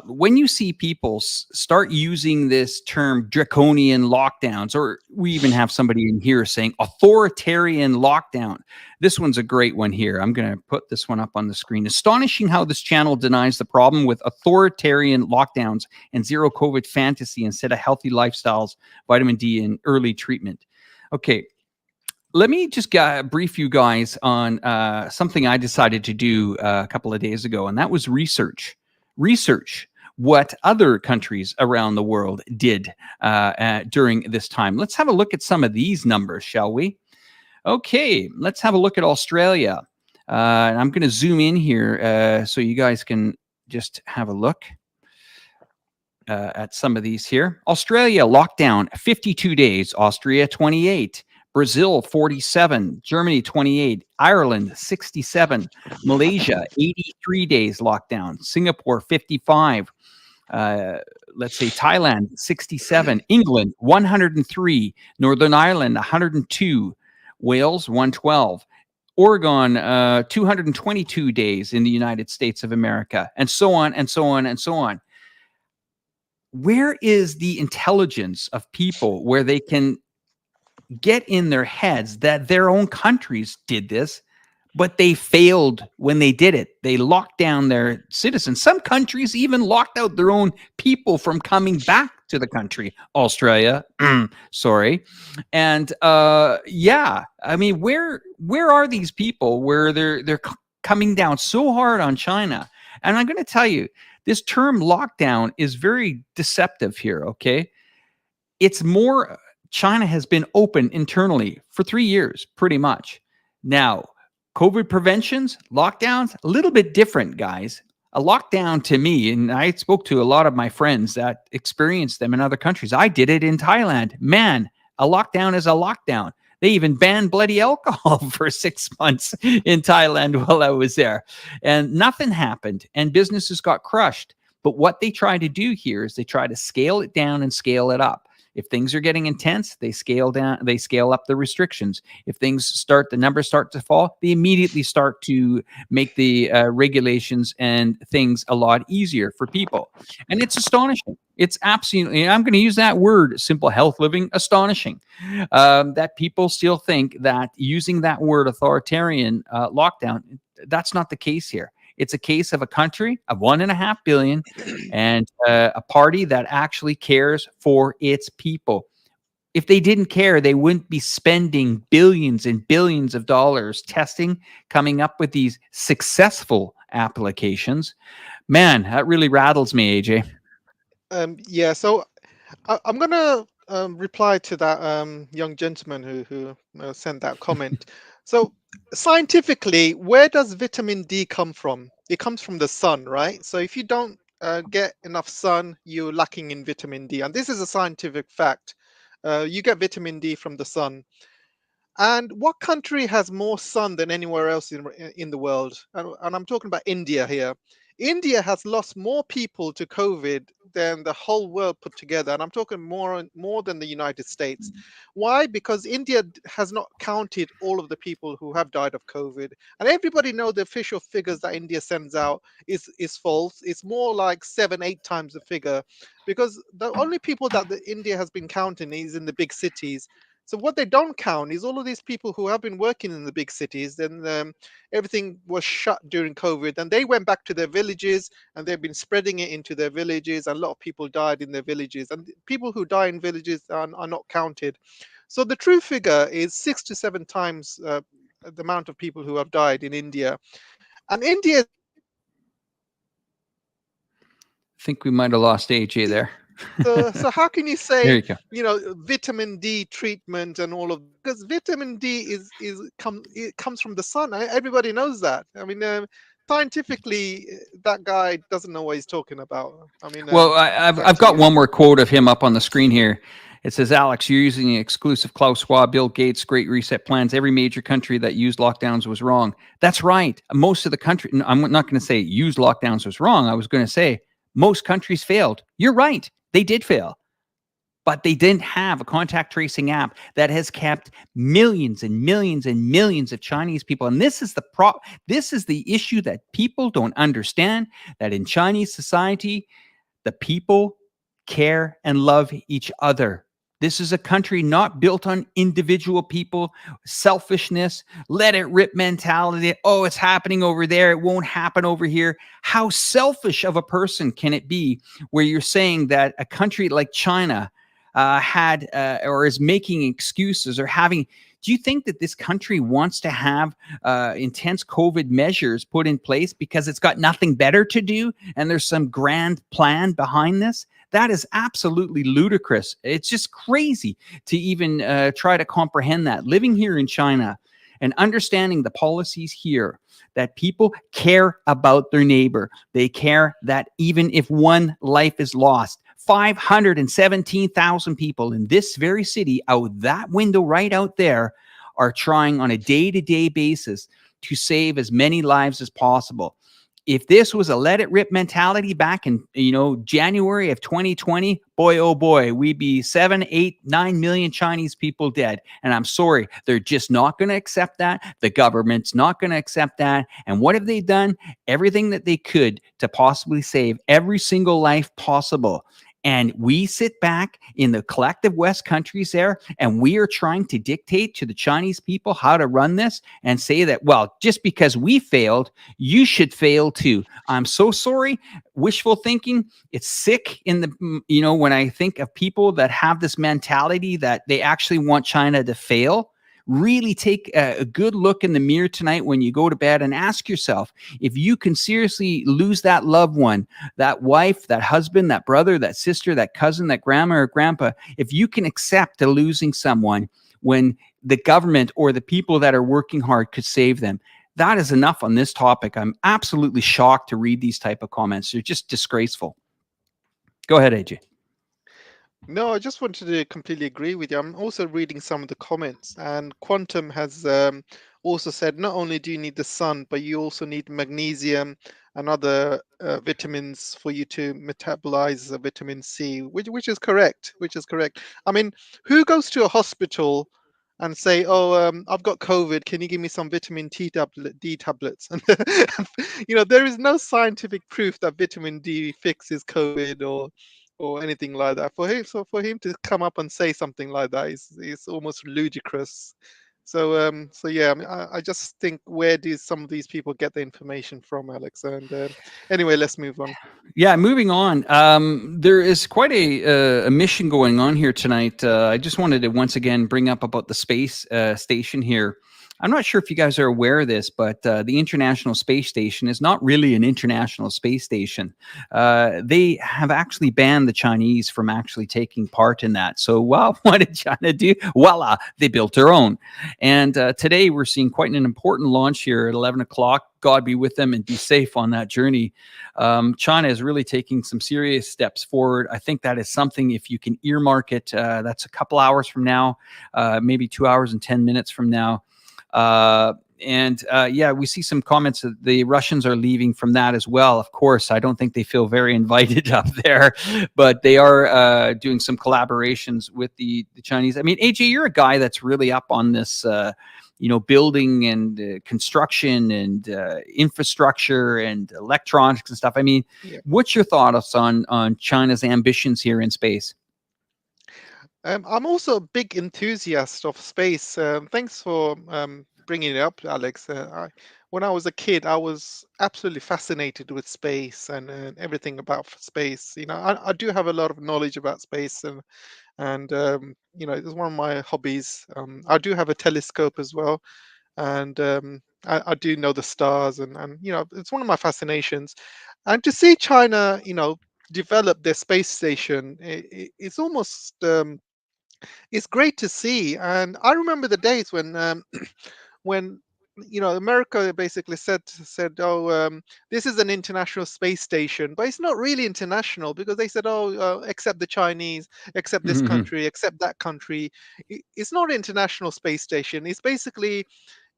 When you see people start using this term draconian lockdowns, or we even have somebody in here saying authoritarian lockdown. This one's a great one here. I'm going to put this one up on the screen. Astonishing how this channel denies the problem with authoritarian lockdowns and zero COVID fantasy instead of healthy lifestyles, vitamin D, and early treatment. Okay, let me just brief you guys on something I decided to do a couple of days ago, and that was research. Research what other countries around the world did during this time. Let's have a look at some of these numbers, shall we? Okay, let's have a look at Australia. I'm going to zoom in here so you guys can just have a look at some of these here. Australia lockdown 52 days, Austria 28. Brazil 47, Germany 28, Ireland 67, Malaysia 83 days lockdown, Singapore 55, let's say Thailand 67, England 103, Northern Ireland 102, Wales 112, Oregon 222 days in the United States of America, and so on and so on and so on. Where is the intelligence of people where they can get in their heads that their own countries did this, but they failed when they did it? They locked down their citizens. Some countries even locked out their own people from coming back to the country. Australia, sorry. And yeah, I mean, where are these people where they're coming down so hard on China? And I'm going to tell you, this term lockdown is very deceptive here, okay? It's more, China has been open internally for 3 years, pretty much. Now, COVID preventions, lockdowns, a little bit different, guys. A lockdown to me, and I spoke to a lot of my friends that experienced them in other countries. I did it in Thailand. Man, a lockdown is a lockdown. They even banned bloody alcohol for 6 months in Thailand while I was there. And nothing happened, and businesses got crushed. But what they try to do here is they try to scale it down and scale it up. If things are getting intense, they scale down, they scale up the restrictions. If the numbers start to fall, they immediately start to make the regulations and things a lot easier for people. And it's astonishing. It's absolutely, I'm going to use that word, simple health living, astonishing, that people still think that using that word authoritarian lockdown, that's not the case here. It's a case of a country of 1.5 billion and a party that actually cares for its people. If they didn't care, they wouldn't be spending billions and billions of dollars testing, coming up with these successful applications. Man, that really rattles me, AJ. Yeah, so I'm gonna reply to that young gentleman who sent that comment. So scientifically, where does vitamin D come from? It comes from the sun, right? So if you don't get enough sun, you're lacking in vitamin D, and this is a scientific fact. You get vitamin D from the sun. And what country has more sun than anywhere else in the world? And I'm talking about India here. India has lost more people to COVID than the whole world put together, and I'm talking more than the United States. Why? Because India has not counted all of the people who have died of COVID, and everybody know the official figures that India sends out is false. It's more like 7, 8 times the figure, because the only people that India has been counting is in the big cities. So what they don't count is all of these people who have been working in the big cities. Then everything was shut during COVID, and they went back to their villages, and they've been spreading it into their villages. And a lot of people died in their villages, and people who die in villages are not counted. So the true figure is 6 to 7 times the amount of people who have died in India. And India, I think we might have lost AJ there. so how can you There say, you go. vitamin D treatment and all of, because vitamin D it comes from the sun. Everybody knows that. I mean, scientifically, that guy doesn't know what he's talking about. I mean, Well, back I've to got you. one more quote of him up on the screen here. It says, Alex, you're using the exclusive Klaus Schwab, Bill Gates, Great Reset plans. Every major country that used lockdowns was wrong. That's right. Most of the country, I'm not going to say used lockdowns was wrong. I was going to say most countries failed. You're right. They did fail, but they didn't have a contact tracing app that has kept millions and millions and millions of Chinese people. And this is the issue that people don't understand, that in Chinese society, the people care and love each other. This is a country not built on individual people, selfishness, let it rip mentality. Oh, it's happening over there. It won't happen over here. How selfish of a person can it be where you're saying that a country like China had or is making excuses or having? Do you think that this country wants to have intense COVID measures put in place because it's got nothing better to do and there's some grand plan behind this? That is absolutely ludicrous. It's just crazy to even try to comprehend that. Living here in China and understanding the policies here, that people care about their neighbor. They care that even if one life is lost, 517,000 people in this very city, out that window right out there, are trying on a day-to-day basis to save as many lives as possible. If this was a let it rip mentality back in January of 2020, boy oh boy, we'd be 7, 8, 9 million Chinese people dead. And I'm sorry, they're just not going to accept that. The government's not going to accept that. And what have they done? Everything that they could to possibly save every single life possible. And we sit back in the collective West countries there, and we are trying to dictate to the Chinese people how to run this and say that, well, just because we failed, you should fail too. I'm so sorry. Wishful thinking. It's sick in when I think of people that have this mentality that they actually want China to fail. Really take a good look in the mirror tonight when you go to bed and ask yourself if you can seriously lose that loved one, that wife, that husband, that brother, that sister, that cousin, that grandma or grandpa, if you can accept losing someone when the government or the people that are working hard could save them. That is enough on this topic. I'm absolutely shocked to read these type of comments. They're just disgraceful. Go ahead, AJ. No, I just wanted to completely agree with you. I'm also reading some of the comments, and Quantum has also said not only do you need the sun, but you also need magnesium and other vitamins for you to metabolize the vitamin C, which is correct. Which is correct. I mean, who goes to a hospital and say, "Oh, I've got COVID. Can you give me some vitamin D tablets?" And there is no scientific proof that vitamin D fixes COVID or anything like that. For him to come up and say something like that is almost ludicrous. So yeah, I mean, I just think, where do some of these people get the information from, Alex? And anyway, let's move on. Yeah, moving on. There is quite a mission going on here tonight. I just wanted to once again bring up about the space station here. I'm not sure if you guys are aware of this, but the International Space Station is not really an international space station. They have actually banned the Chinese from actually taking part in that. So, well, what did China do? Voila, they built their own. And today we're seeing quite an important launch here at 11 o'clock. God be with them and be safe on that journey. China is really taking some serious steps forward. I think that is something, if you can earmark it, that's a couple hours from now, maybe 2 hours and 10 minutes from now. Yeah, we see some comments that the Russians are leaving from that as well. Of course, I don't think they feel very invited up there, but they are doing some collaborations with the Chinese. I mean, AJ, you're a guy that's really up on this, building and construction and infrastructure and electronics and stuff. I mean, Yeah. what's your thoughts on China's ambitions here in space? I'm also a big enthusiast of space. Thanks for bringing it up, Alex. When I was a kid, I was absolutely fascinated with space and everything about space. I do have a lot of knowledge about space, and it's one of my hobbies. I do have a telescope as well, and I do know the stars, and it's one of my fascinations. And to see China, develop their space station, it's almost it's great to see. And I remember the days when when America basically said, oh, this is an international space station, but it's not really international, because they said, oh, except the Chinese, except this country, except that country. It's not an international space station. It's basically,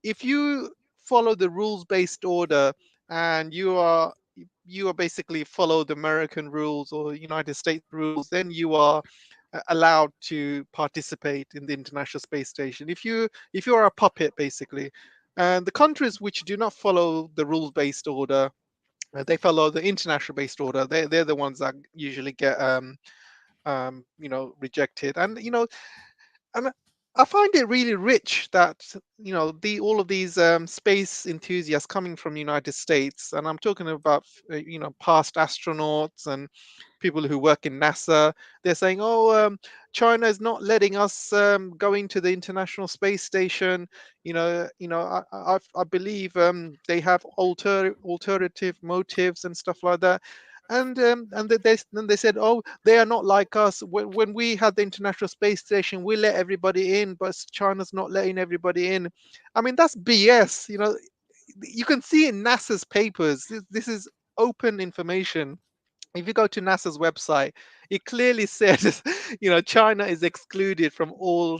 if you follow the rules based order, and you are basically follow the American rules or United States rules, then you are allowed to participate in the International Space Station. If you are a puppet, basically. And the countries which do not follow the rules based order, they follow the international based order, they're the ones that usually get rejected. And I find it really rich that the all of these space enthusiasts coming from the United States, and I'm talking about past astronauts and people who work in NASA. They're saying, "Oh, China is not letting us go into the International Space Station. I believe they have alternative motives and stuff like that." And then they said, "Oh, they are not like us. When we had the International Space Station, we let everybody in, but China's not letting everybody in." I mean, that's BS. You can see in NASA's papers. This is open information. If you go to NASA's website, it clearly says, China is excluded from all,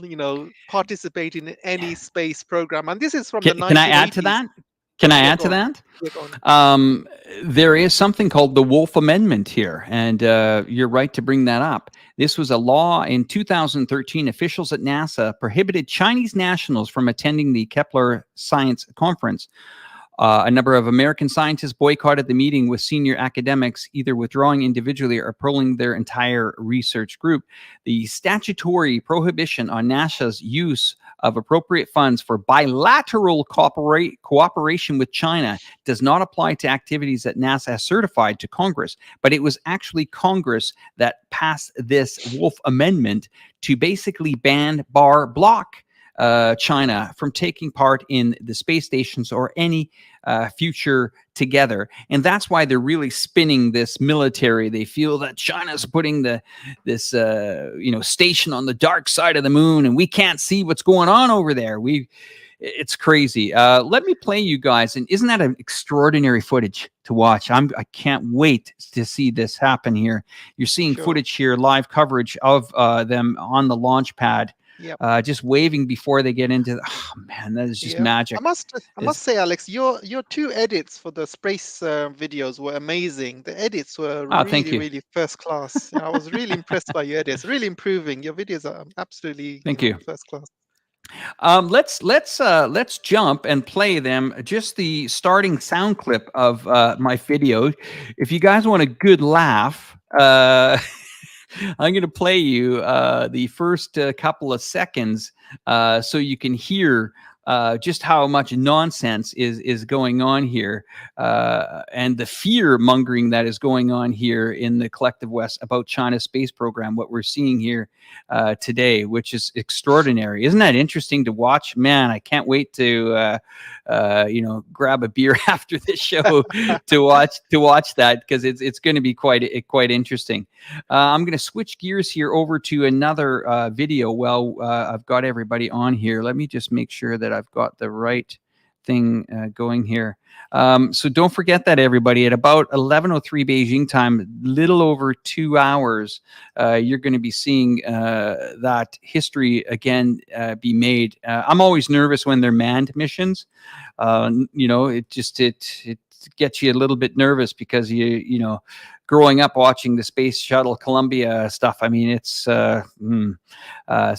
participating in any space program. And this is from the Can I add to 1980s. that? Can I Yeah, add go to on. that? Yeah, go on. There is something called the Wolf Amendment here, and you're right to bring that up. This was a law in 2013. Officials at NASA prohibited Chinese nationals from attending the Kepler Science Conference. A number of American scientists boycotted the meeting, with senior academics either withdrawing individually or pulling their entire research group. The statutory prohibition on NASA's use of appropriate funds for bilateral cooperation with China does not apply to activities that NASA has certified to Congress, but it was actually Congress that passed this Wolf Amendment to basically block China from taking part in the space stations or any future together. And that's why they're really spinning this military. They feel that China's putting this station on the dark side of the moon, and we can't see what's going on over there. It's crazy. Let me play you guys, and isn't that an extraordinary footage to watch? I can't wait to see this happen here. You're seeing footage here, live coverage of them on the launch pad. Yep. Just waving before they get into man, that is just magic. I must say, Alex, your two edits for the space videos were amazing. The edits were Thank really, you. really first class. I was really impressed by your edits. Really improving. Your videos are absolutely, Thank you. first class. Let's jump and play them. Just the starting sound clip of my video. If you guys want a good laugh, I'm going to play you the first couple of seconds so you can hear just how much nonsense is going on here, and the fear mongering that is going on here in the collective West about China's space program. What we're seeing here today, which is extraordinary. Isn't that interesting to watch? Man, I can't wait to grab a beer after this show to watch that, because it's going to be quite interesting. I'm going to switch gears here over to another video. Well, I've got everybody on here. Let me just make sure that I've got the right thing going here. So don't forget that, everybody, at about 11:03 Beijing time, little over 2 hours, you're going to be seeing that history again be made. I'm always nervous when they're manned missions. It gets you a little bit nervous because growing up watching the Space Shuttle Columbia stuff, I mean, it's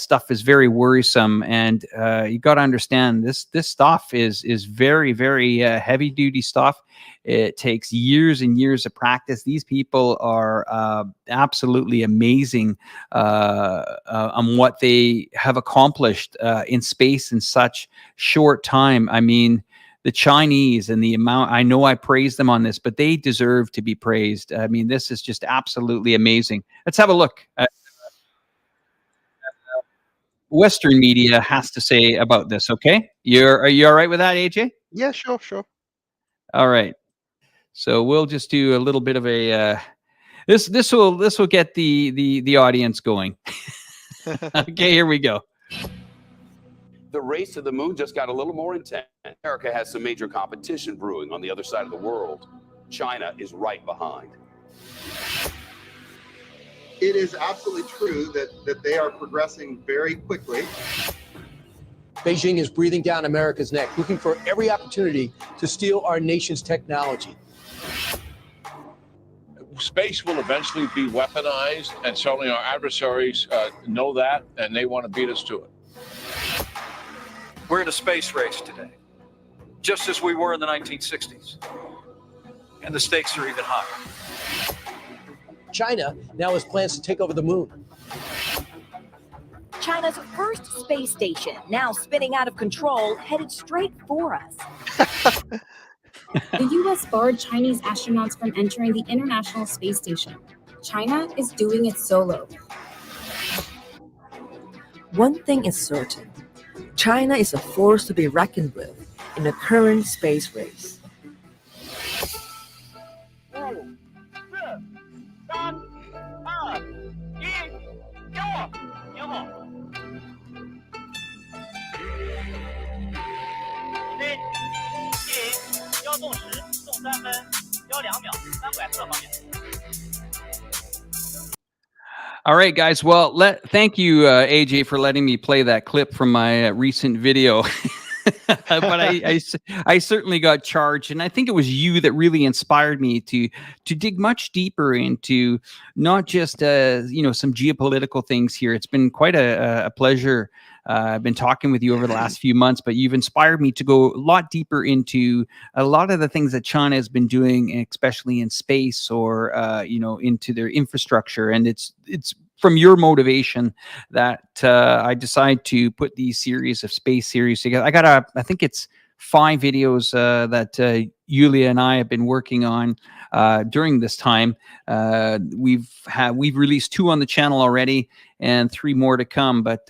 stuff is very worrisome, and you got to understand this stuff is very, very heavy duty stuff. It takes years and years of practice. These people are absolutely amazing on what they have accomplished in space in such short time. I mean, the Chinese and the amount, I know I praise them on this, but they deserve to be praised. I mean, this is just absolutely amazing. Let's have a look at Western media has to say about this. Okay. Are you all right with that, AJ? Yeah, sure, sure. All right. So we'll just do a little bit of a, this will get the audience going. Okay, here we go. The race to the moon just got a little more intense. America has some major competition brewing on the other side of the world. China is right behind. It is absolutely true that they are progressing very quickly. Beijing is breathing down America's neck, looking for every opportunity to steal our nation's technology. Space will eventually be weaponized, and certainly our adversaries know that, and they want to beat us to it. We're in a space race today, just as we were in the 1960s. And the stakes are even higher. China now has plans to take over the moon. China's first space station, now spinning out of control, headed straight for us. The U.S. barred Chinese astronauts from entering the International Space Station. China is doing it solo. One thing is certain. China is a force to be reckoned with in the current space race. All right, guys. Well, thank you, AJ, for letting me play that clip from my recent video. But I certainly got charged, and I think it was you that really inspired me to dig much deeper into not just some geopolitical things here. It's been quite a pleasure. I've been talking with you over the last few months, but you've inspired me to go a lot deeper into a lot of the things that China has been doing, especially in space or into their infrastructure. And it's from your motivation that I decided to put these series of space series together. I think it's 5 videos that Yulia and I have been working on during this time. We've released 2 on the channel already and 3 more to come. But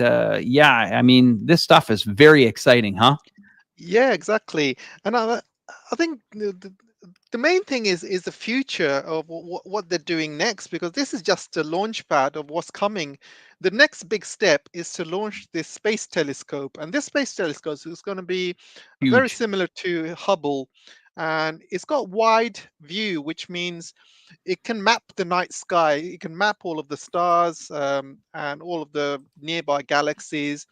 yeah, I mean, this stuff is very exciting, huh? Yeah, exactly. And I think the main thing is the future of what they're doing next, because this is just a launch pad of what's coming. The next big step is to launch this space telescope, and this space telescope is going to be very similar to Hubble, and it's got wide view, which means it can map the night sky. It can map all of the stars and all of the nearby galaxies,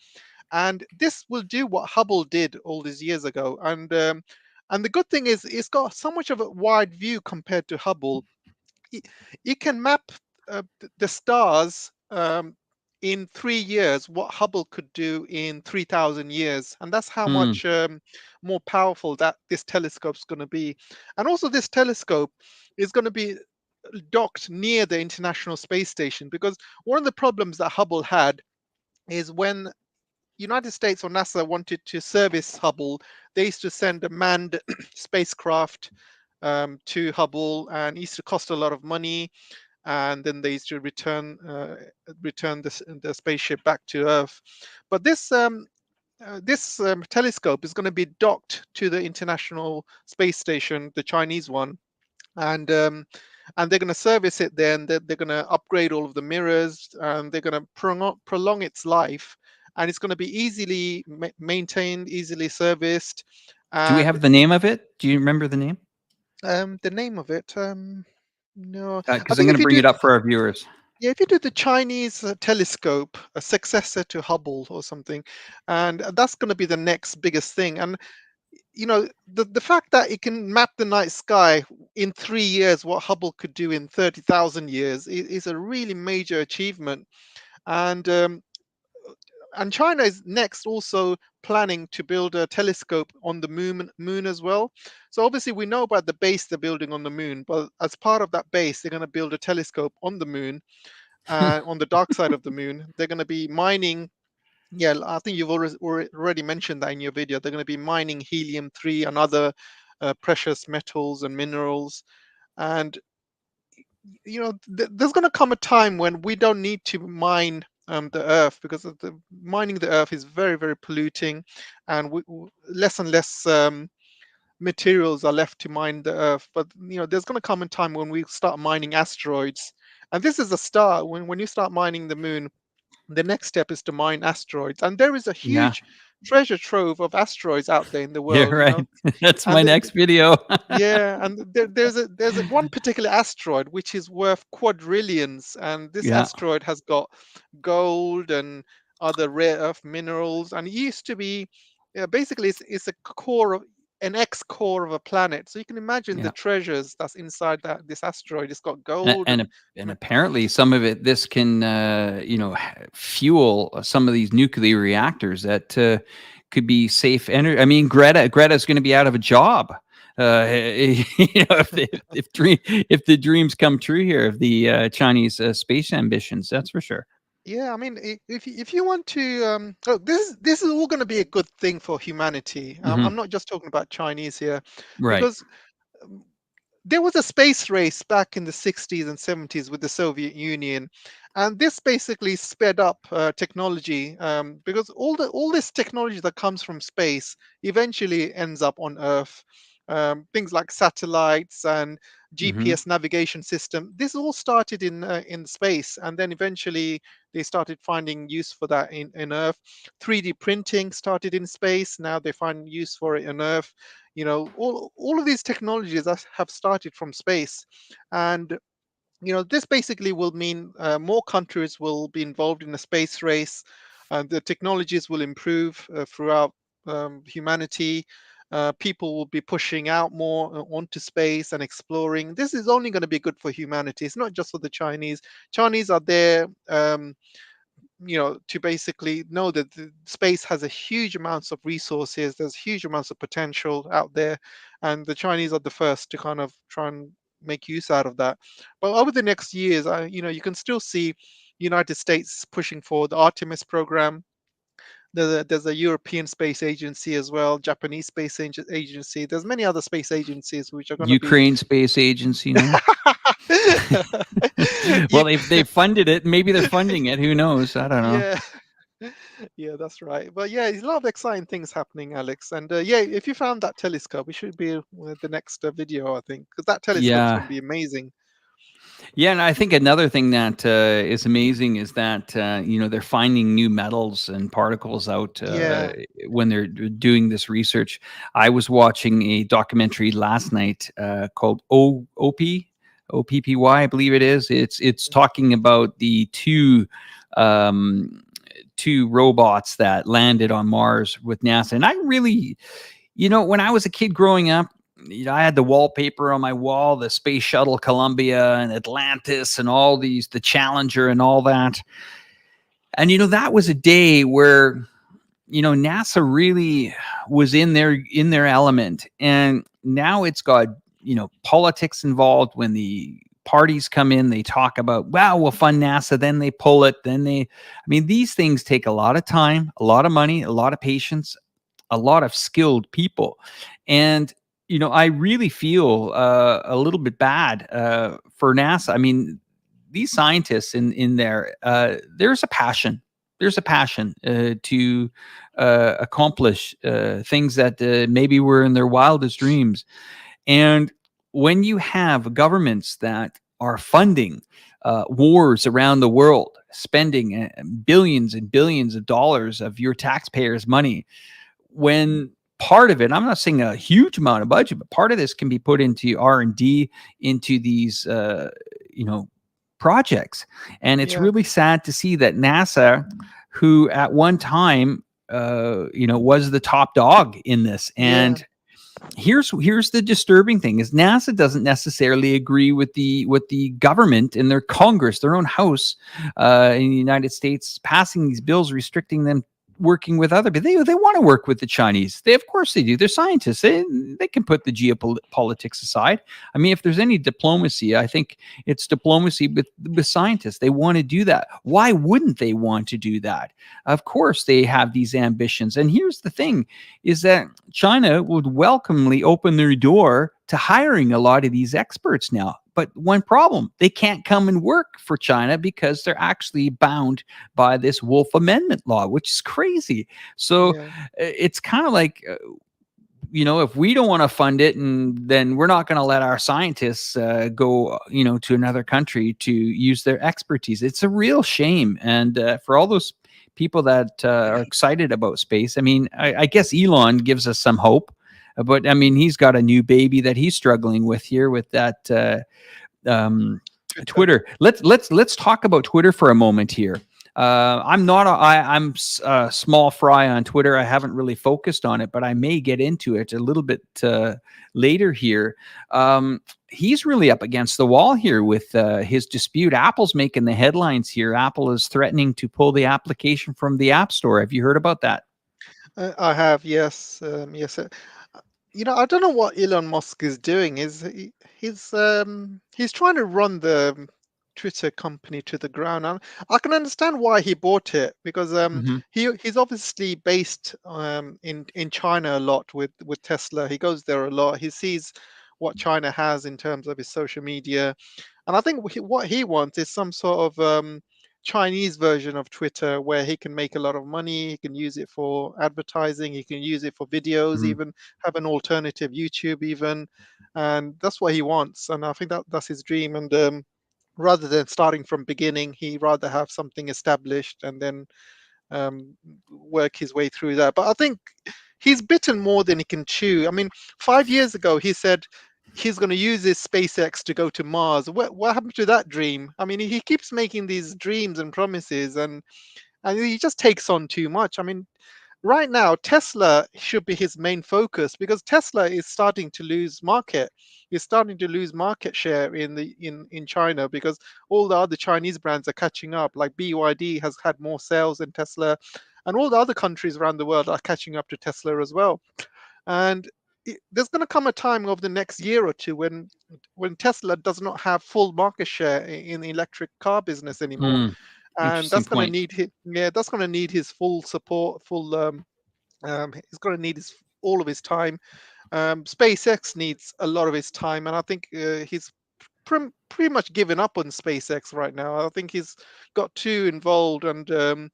and this will do what Hubble did all these years ago. And the good thing is it's got so much of a wide view compared to Hubble. It can map the stars in 3 years what Hubble could do in 3,000 years. And that's how much more powerful that this telescope's going to be. And also this telescope is going to be docked near the International Space Station, because one of the problems that Hubble had is when United States or NASA wanted to service Hubble, they used to send a manned spacecraft to Hubble, and it used to cost a lot of money, and then they used to return the spaceship back to Earth. But this telescope is going to be docked to the International Space Station, the Chinese one, and they're going to service it there, and they're going to upgrade all of the mirrors, and they're going to prolong its life, and it's going to be easily maintained, easily serviced. Do we And have the name of it? Do you remember the name? the name of it, no, I Because I'm think going if to you bring do, it up for our viewers. yeah, if you do the Chinese telescope, a successor to Hubble or something, and that's going to be the next biggest thing. And the fact that it can map the night sky in 3 years what Hubble could do in 30,000 years is a really major achievement. And China is next also planning to build a telescope on the moon as well. So obviously we know about the base they're building on the moon, but as part of that base, they're going to build a telescope on the moon, on the dark side of the moon. They're going to be mining. Yeah, I think you've already mentioned that in your video. They're going to be mining helium-3 and other precious metals and minerals. And there's going to come a time when we don't need to mine the earth, because mining the earth is very, very polluting, and less and less materials are left to mine the earth. But there's going to come a time when we start mining asteroids, and this is a start. When you start mining the moon, the next step is to mine asteroids, and there is a Yeah, huge treasure trove of asteroids out there in the you're world. right. That's my And next video. yeah, and there's a one particular asteroid which is worth quadrillions, and this Yeah. asteroid has got gold and other rare earth minerals, and it used to be, basically it's a core of an core of a planet. So you can imagine the Yeah. treasures that's inside this asteroid. It's got And, gold and, and apparently some of it, this can, fuel some of these nuclear reactors that could be safe energy. I mean, Greta's going to be out of a job. If the dreams come true here of the Chinese space ambitions, that's for sure. Yeah, I mean, if you want to, look, this is all going to be a good thing for humanity. Mhm. I'm not just talking about Chinese here, Right. because there was a space race back in the 60s and 70s with the Soviet Union, and this basically sped up technology, because all this technology that comes from space eventually ends up on Earth. Things like satellites and Mhm. GPS navigation system. This all started in space, and then eventually they started finding use for that in Earth. 3D printing started in space. Now they find use for it in Earth. All of these technologies have started from space, and this basically will mean more countries will be involved in a space race. The technologies will improve throughout humanity. People will be pushing out more onto space and exploring. This is only going to be good for humanity. It's not just for the Chinese. Chinese are there, to basically know that the space has a huge amounts of resources. There's huge amounts of potential out there, and the Chinese are the first to kind of try and make use out of that. But over the next years, you can still see United States pushing for the Artemis program. There's a European Space Agency as well, Japanese Space Agency. There's many other space agencies which are going to be. Ukraine Space Agency now. You, Well, if they funded it, maybe they're funding it. Who knows? I don't know. yeah. Yeah, that's right. But yeah, there's a lot of exciting things happening, Alex. And yeah, if you found that telescope, it should be the next video, I think, because that telescope's Yeah. going to be amazing. Yeah, and I think another thing that is amazing is that they're finding new metals and particles out Yeah. when they're doing this research. I was watching a documentary last night called OPPY, I believe it is. It's talking about the two robots that landed on Mars with NASA, and I really, when I was a kid growing up, I had the wallpaper on my wall, the Space Shuttle Columbia and Atlantis and all these, the Challenger and all that. And, that was a day where, NASA really was in their element. And now it's got, politics involved when the parties come in, they talk about, wow, we'll fund NASA, then they pull it, I mean, these things take a lot of time, a lot of money, a lot of patience, a lot of skilled people. And, I really feel a little bit bad for NASA. I mean, these scientists in there, there's a passion. There's a passion to accomplish things that maybe were in their wildest dreams. And when you have governments that are funding wars around the world, spending billions and billions of dollars of your taxpayers' money, when part of it, I'm not saying a huge amount of budget, but part of this can be put into R&D, into these, projects. And it's Yeah. really sad to see that NASA, who at one time, was the top dog in this. And here's the disturbing thing is NASA doesn't necessarily agree with the government and their Congress, their own house in the United States, passing these bills restricting them working with other, but they want to work with the Chinese. Of course they do. They're scientists. They can put the geopolitics aside. I mean, if there's any diplomacy, I think it's diplomacy with scientists. They want to do that. Why wouldn't they want to do that? Of course they have these ambitions. And here's the thing is that China would welcomely open their door to hiring a lot of these experts now. But one problem, they can't come and work for China because they're actually bound by this Wolf Amendment law, which is crazy. So it's kind of like, if we don't want to fund it, and then we're not going to let our scientists go, to another country to use their expertise. It's a real shame. And for all those people that are excited about space, I mean, I guess Elon gives us some hope. But I mean, he's got a new baby that he's struggling with here with that Twitter. Let's talk about Twitter for a moment here. I'm a small fry on Twitter. I haven't really focused on it, but I may get into it a little bit later here. He's really up against the wall here with his dispute. Apple's making the headlines here. Apple is threatening to pull the application from the App Store. Have you heard about that? I have, yes, yes. I don't know what Elon Musk is doing. He's trying to run the Twitter company to the ground. And I can understand why he bought it because he's obviously based in China a lot with Tesla. He goes there a lot. He sees what China has in terms of his social media, and I think what he wants is some sort of Chinese version of Twitter where he can make a lot of money. He can use it for advertising. He can use it for videos, even have an alternative YouTube, even, and that's what he wants. And I think that's his dream. And rather than starting from beginning, he rather have something established and then work his way through that. But I think he's bitten more than he can chew. I mean, 5 years ago he said he's going to use his SpaceX to go to Mars. What happened to that dream? I mean, he keeps making these dreams and promises, and he just takes on too much. I mean, right now Tesla should be his main focus because Tesla is starting to lose market. He's starting to lose market share in China because all the other Chinese brands are catching up. Like BYD has had more sales than Tesla, and all the other countries around the world are catching up to Tesla as well. And there's going to come a time over the next year or two when Tesla does not have full market share in the electric car business anymore, and that's going to need that's going to need his full support, he's going to need all of his time. SpaceX needs a lot of his time, and I think he's pretty much given up on SpaceX right now. I think he's got too involved, and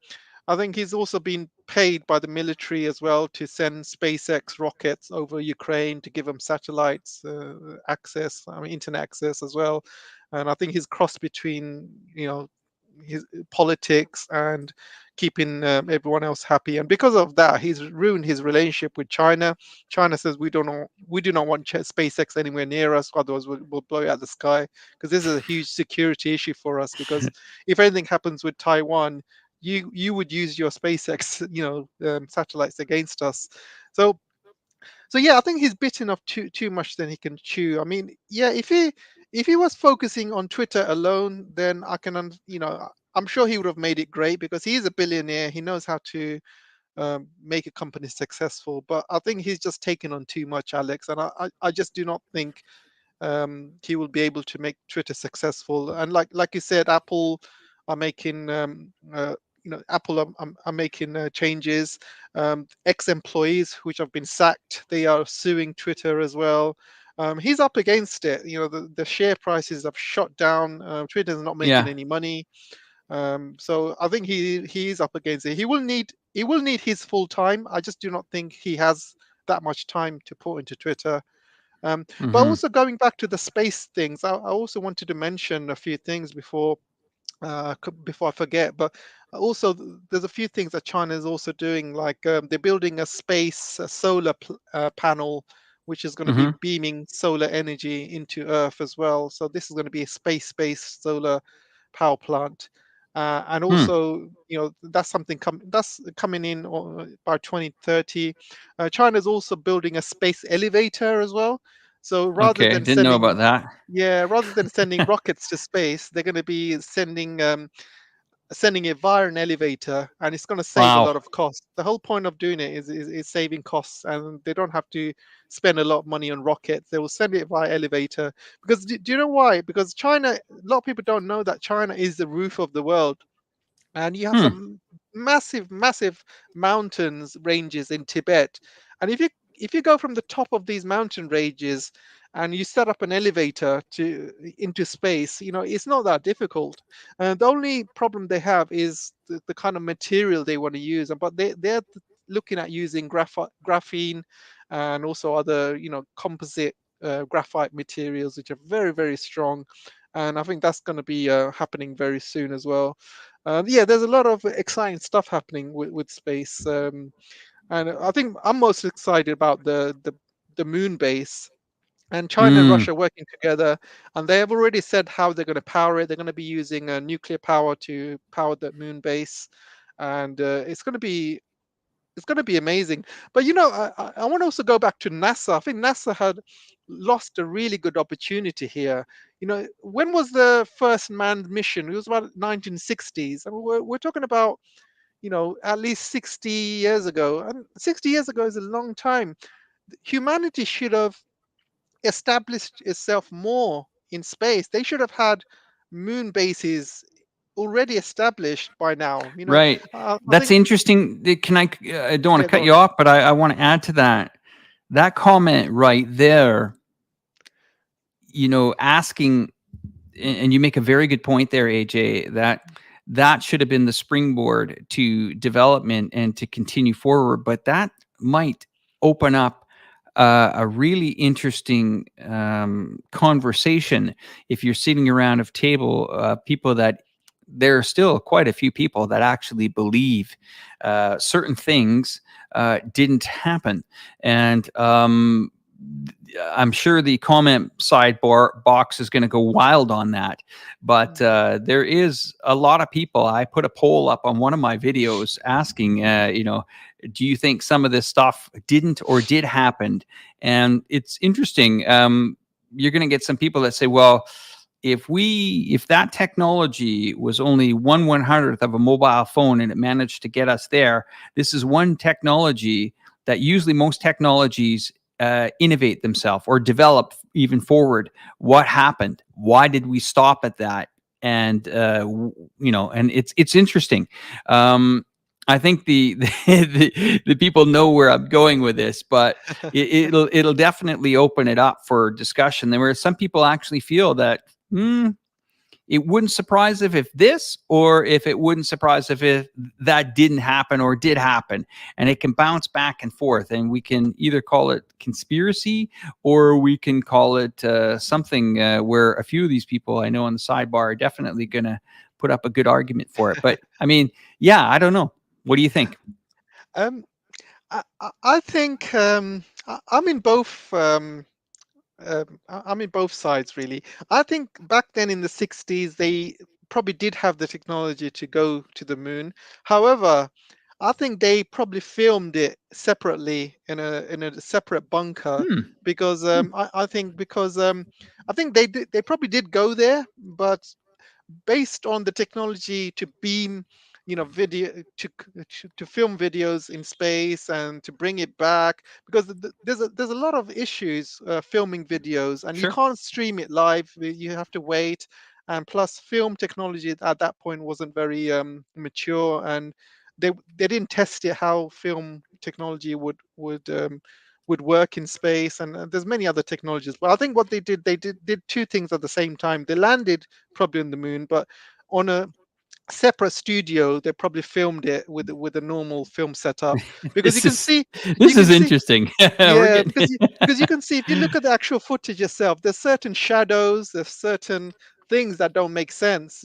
I think he's also been paid by the military as well to send SpaceX rockets over Ukraine to give them satellites access, I mean internet access as well. And I think he's crossed between his politics and keeping everyone else happy. And because of that, he's ruined his relationship with China. China says we do not want SpaceX anywhere near us, otherwise we'll blow it out the sky. Because this is a huge security issue for us. Because if anything happens with Taiwan, you would use your SpaceX, satellites against us. So yeah, I think he's bitten off too much than he can chew. I mean, yeah, if he was focusing on Twitter alone, then I'm sure he would have made it great because he is a billionaire. He knows how to make a company successful. But I think he's just taken on too much, Alex, and I just do not think he will be able to make Twitter successful. And like you said, Apple are making Apple are making changes. Ex-employees which have been sacked, they are suing Twitter as well. He's up against it. The share prices have shot down. Twitter's not making Yeah. any money. So I think he is up against it. He will need his full time. I just do not think he has that much time to put into Twitter. But Mhm. also going back to the space things, I also wanted to mention a few things before before I forget. But also, there's a few things that China is also doing, like they're building a solar panel, which is going to be Mhm. beaming solar energy into Earth as well. So this is going to be a space-based solar power plant. And Hmm. also, that's something that's coming in by 2030. China's also building a space elevator as well. So Okay, didn't know about that. rather than sending rockets to space, they're going to be sending it via an elevator, and it's going to save a Wow. lot of cost. The whole point of doing it is saving costs, and they don't have to spend a lot of money on rockets. They will send it via elevator. Because do you know why? Because China, a lot of people don't know that China is the roof of the world, and you have Hmm. some massive mountains ranges in Tibet. And if you go from the top of these mountain ranges and you set up an elevator into space, it's not that difficult. And the only problem they have is the kind of material they want to use. But they're looking at using graphene and also other composite graphite materials, which are very strong. And I think that's going to be happening very soon as well. Yeah, there's a lot of exciting stuff happening with space, and I think I'm most excited about the moon base, and China and Mm. Russia working together, and they have already said how they're going to power it. They're going to be using nuclear power to power the moon base, and it's going to be amazing. But I want to also go back to NASA. I think NASA had lost a really good opportunity here. When was the first manned mission? It was about 1960s. I mean, we're talking about at least 60 years ago, and 60 years ago is a long time. Humanity should have established itself more in space. They should have had moon bases already established by now. Right. I That's think, interesting. Can I don't want yeah, to cut go you on. off, but I want to add to that. That comment right there, asking, and you make a very good point there, AJ, that should have been the springboard to development and to continue forward. But that might open up a really interesting conversation if you're sitting around a table, people that there are still quite a few people that actually believe certain things didn't happen. And I'm sure the comment sidebar box is going to go wild on that. But there is a lot of people. I put a poll up on one of my videos asking, do you think some of this stuff didn't or did happen? And it's interesting. You're going to get some people that say, well, if that technology was only 1/100th of a mobile phone and it managed to get us there, this is one technology that usually most technologies innovate themselves or develop even forward. What happened? Why did we stop at that? And and it's interesting. I think the people know where I'm going with this, but it'll definitely open it up for discussion. There were some people actually feel that it wouldn't surprise if this, or if it wouldn't surprise if that didn't happen or did happen, and it can bounce back and forth, and we can either call it conspiracy or we can call it something where a few of these people I know on the sidebar are definitely going to put up a good argument for it. But I mean, yeah, I don't know. What do you think? Um, I think I'm in both. I'm in both sides really. I think back then in the 60s, they probably did have the technology to go to the moon. However, I think they probably filmed it separately in a separate bunker, Hmm. because I think they probably did go there, but based on the technology to beam video to film videos in space and to bring it back, because there's a lot of issues filming videos, and you Sure. can't stream it live. You have to wait, and plus film technology at that point wasn't very mature, and they didn't test it how film technology would work in space, and there's many other technologies. But I think what they did two things at the same time. They landed probably on the moon, but on a separate studio they probably filmed it with a normal film setup, because you This can is see this you can is see interesting. We're yeah, getting because you can see, if you look at the actual footage yourself, there's certain shadows, there's certain things that don't make sense.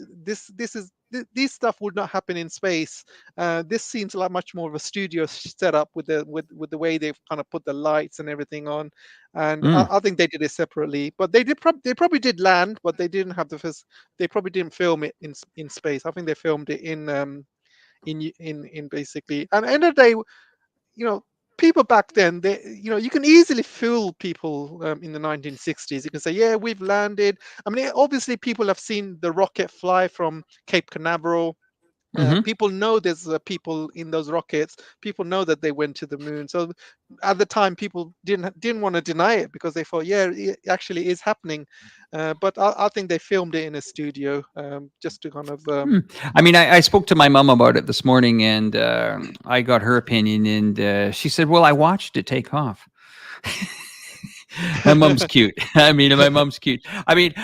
These stuff would not happen in space. This seems like much more of a studio setup with the way they've kind of put the lights and everything on, and Mm. I think they did it separately. But they probably did land, but they didn't have the first. They probably didn't film it in space. I think they filmed it in basically. And at the end of the day, people back then, you can easily fool people in the 1960s. You can say, yeah, we've landed. I mean, obviously people have seen the rocket fly from Cape Canaveral. Mhm. People know there's people in those rockets. People know that they went to the moon. So at the time, people didn't want to deny it, because they thought, yeah, it actually is happening. But I think they filmed it in a studio, just to kind of I mean, I spoke to my mom about it this morning, and I got her opinion, and she said, "Well, I watched it take off." My mom's cute. I mean, my mom's cute. I mean,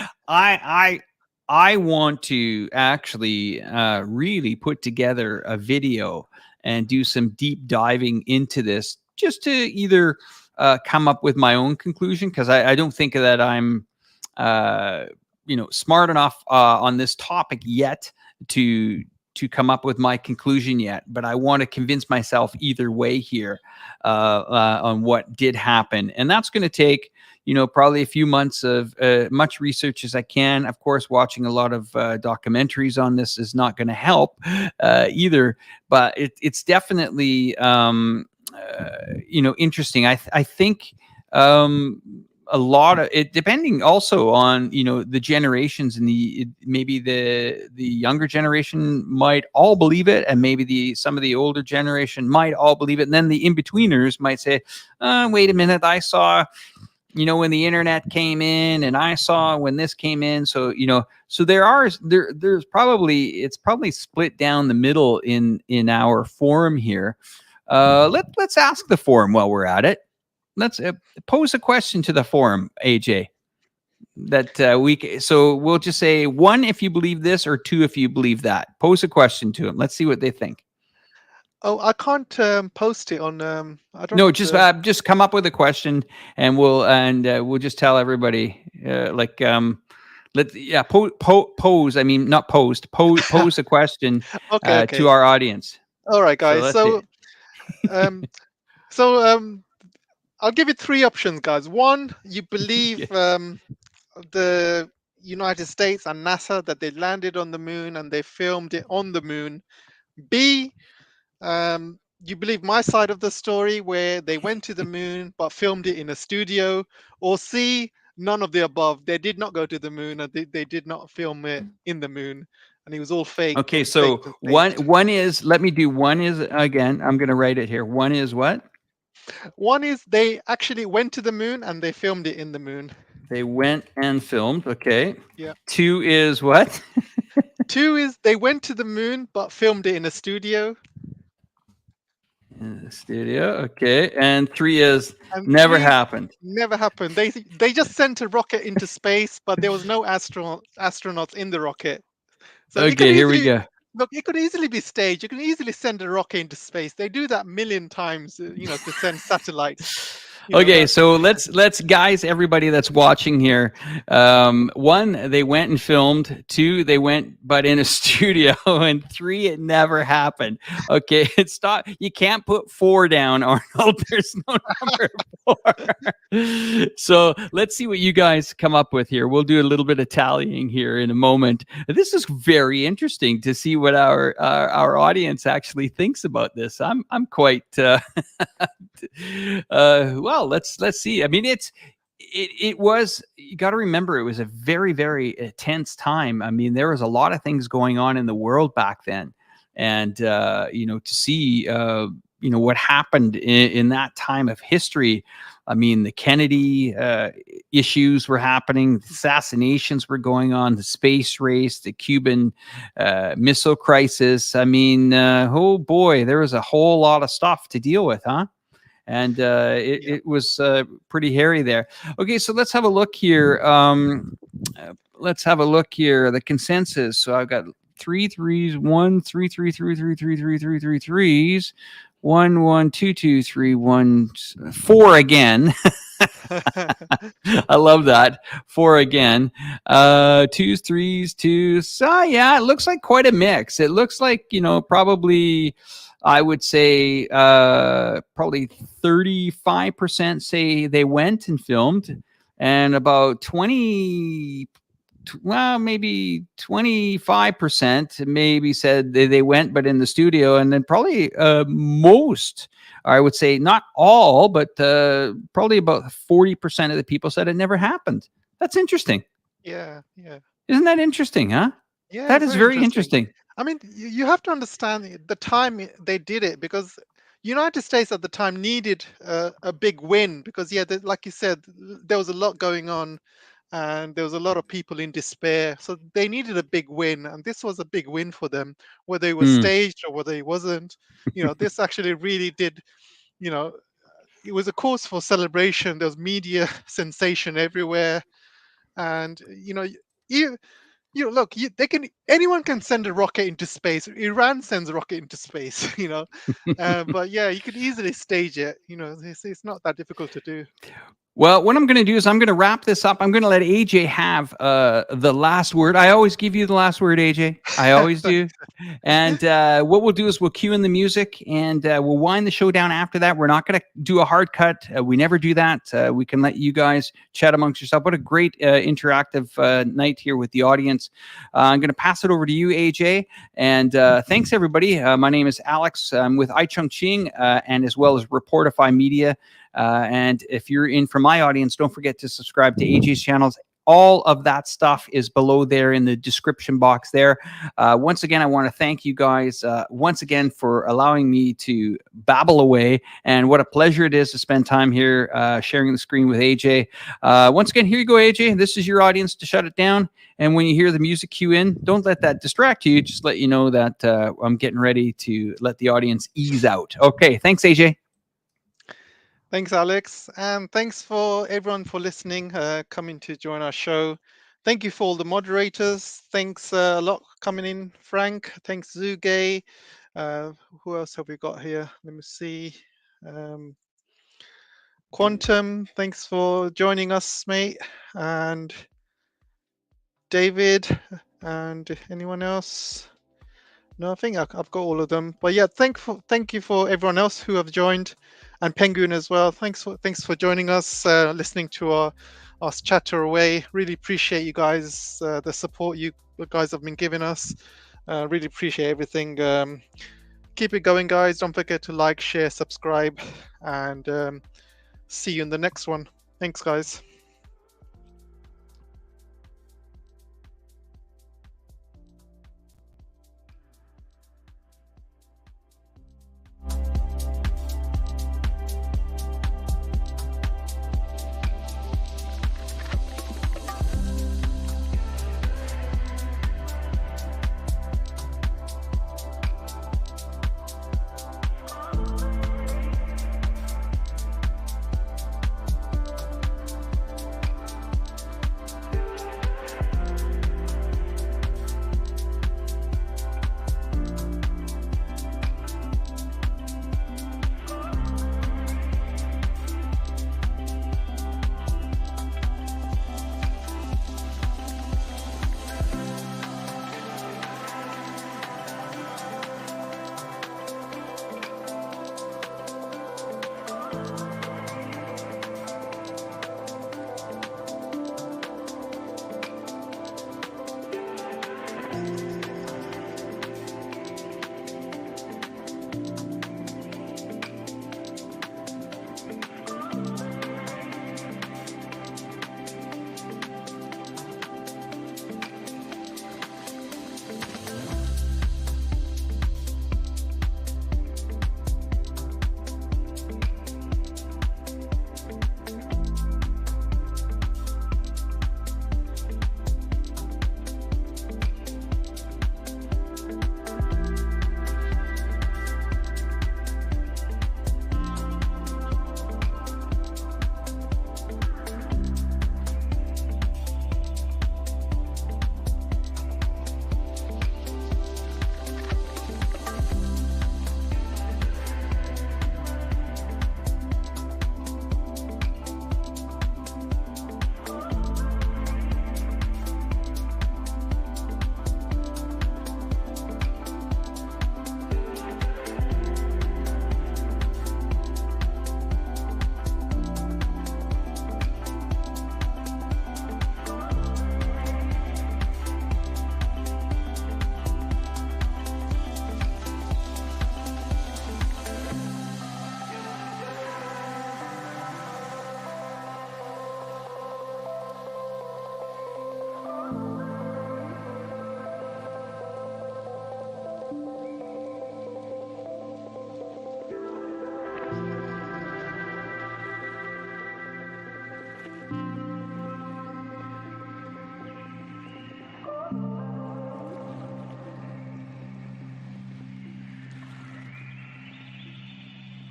I want to actually really put together a video and do some deep diving into this, just to either come up with my own conclusion, because I don't think that I'm smart enough on this topic yet to come up with my conclusion yet, but I want to convince myself either way here on what did happen. And that's going to take, probably a few months of much research as I can. Of course, watching a lot of documentaries on this is not going to help either, but it's definitely, interesting. I think a lot of it, depending also on the generations, and maybe the younger generation might all believe it, and maybe some of the older generation might all believe it, and then the in-betweeners might say, wait a minute, I saw when the internet came in, and I saw when this came in. So so there's probably, it's probably split down the middle in our forum here. Let's ask the forum while we're at it. Let's pose a question to the forum, AJ. So we'll just say 1 if you believe this, or 2 if you believe that. Pose a question to them. Let's see what they think. Oh, I can't post it on. I don't. No, just come up with a question, and we'll just tell everybody. Pose. I mean, not post. Pose a question Okay. to our audience. All right, guys. So I'll give you 3 options, guys. 1, you believe the United States and NASA that they landed on the moon and they filmed it on the moon. B, you believe my side of the story, where they went to the moon but filmed it in a studio. Or C, none of the above. They did not go to the moon, and they did not film it in the moon, and it was all fake. Okay, so one is, let me do one is, again, I'm going to write it here. One is what? 1 is they actually went to the moon and they filmed it in the moon. They went and filmed. Okay. Yeah. 2 is what? 2 is they went to the moon but filmed it in a studio. In the studio. Okay. And 3 is never happened. Never happened. They just sent a rocket into space, but there was no astronauts in the rocket. So okay, here we go. Look, it could easily be staged. You can easily send a rocket into space. They do that 1,000,000 times, to send satellites. Okay, so let's guys, everybody that's watching here. 1, they went and filmed. 2, they went but in a studio, and 3, it never happened. Okay, stop. You can't put 4 down, Arnold. There's no number 4. So let's see what you guys come up with here. We'll do a little bit of tallying here in a moment. This is very interesting to see what our audience actually thinks about this. I'm quite well, let's see. I mean, it was, you got to remember, it was a very, very tense time. I mean, there was a lot of things going on in the world back then. and to see what happened in that time of history. I mean, the Kennedy issues were happening, assassinations were going on, the space race, the Cuban Missile Crisis. I mean, oh boy, there was a whole lot of stuff to deal with, huh? And it was pretty hairy there. Okay, so let's have a look here. The consensus. So I've got 3 3s, 1 3 3 3 3 3 3 3 3 3s. 1 1 2 2 3 1 4 again. I love that. 4 again. 2s, 3s, 2s. So yeah, it looks like quite a mix. It looks like, probably, I would say probably 35% say they went and filmed, and about 20, well, maybe 25% maybe said they went, but in the studio. And then probably most, I would say not all, but probably about 40% of the people said it never happened. That's interesting. Yeah. Isn't that interesting, huh? Yeah, That is very interesting. I mean, you have to understand the time they did it, because United States at the time needed a big win, because like you said, there was a lot going on, and there was a lot of people in despair. So they needed a big win, and this was a big win for them, whether it was staged or whether it wasn't. This actually really did. It was a cause for celebration. There was media sensation everywhere, and look, anyone can send a rocket into space. Iran sends a rocket into space, but yeah, you could easily stage it. It's not that difficult to do. Well, what I'm going to do is I'm going to wrap this up. I'm going to let AJ have the last word. I always give you the last word, AJ. I always do. And what we'll do is we'll cue in the music, and we'll wind the show down after that. We're not going to do a hard cut. We never do that. We can let you guys chat amongst yourself. What a great interactive night here with the audience. I'm going to pass it over to you, AJ. And thanks, everybody. My name is Alex. I'm with iChongqing, and as well as Reportify Media. And if you're in from my audience, don't forget to subscribe to AJ's channels. All of that stuff is below there in the description box there. Once again, I want to thank you guys once again for allowing me to babble away. And what a pleasure it is to spend time here sharing the screen with AJ. Once again, here you go, AJ. This is your audience to shut it down. And when you hear the music cue in, don't let that distract you. Just let you know that I'm getting ready to let the audience ease out. Okay, thanks, AJ. Thanks, Alex. And thanks for everyone for listening, coming to join our show. Thank you for all the moderators. Thanks a lot coming in, Frank. Thanks, Zugay. Who else have we got here? Let me see. Quantum, thanks for joining us, mate. And David, and anyone else? No, I think I've got all of them. But yeah, thank you for everyone else who have joined, and Penguin as well. Thanks for joining us, listening to us chatter away. Really appreciate you guys, the support you guys have been giving us. Really appreciate everything. Keep it going, guys. Don't forget to like, share, subscribe, and see you in the next one. Thanks, guys.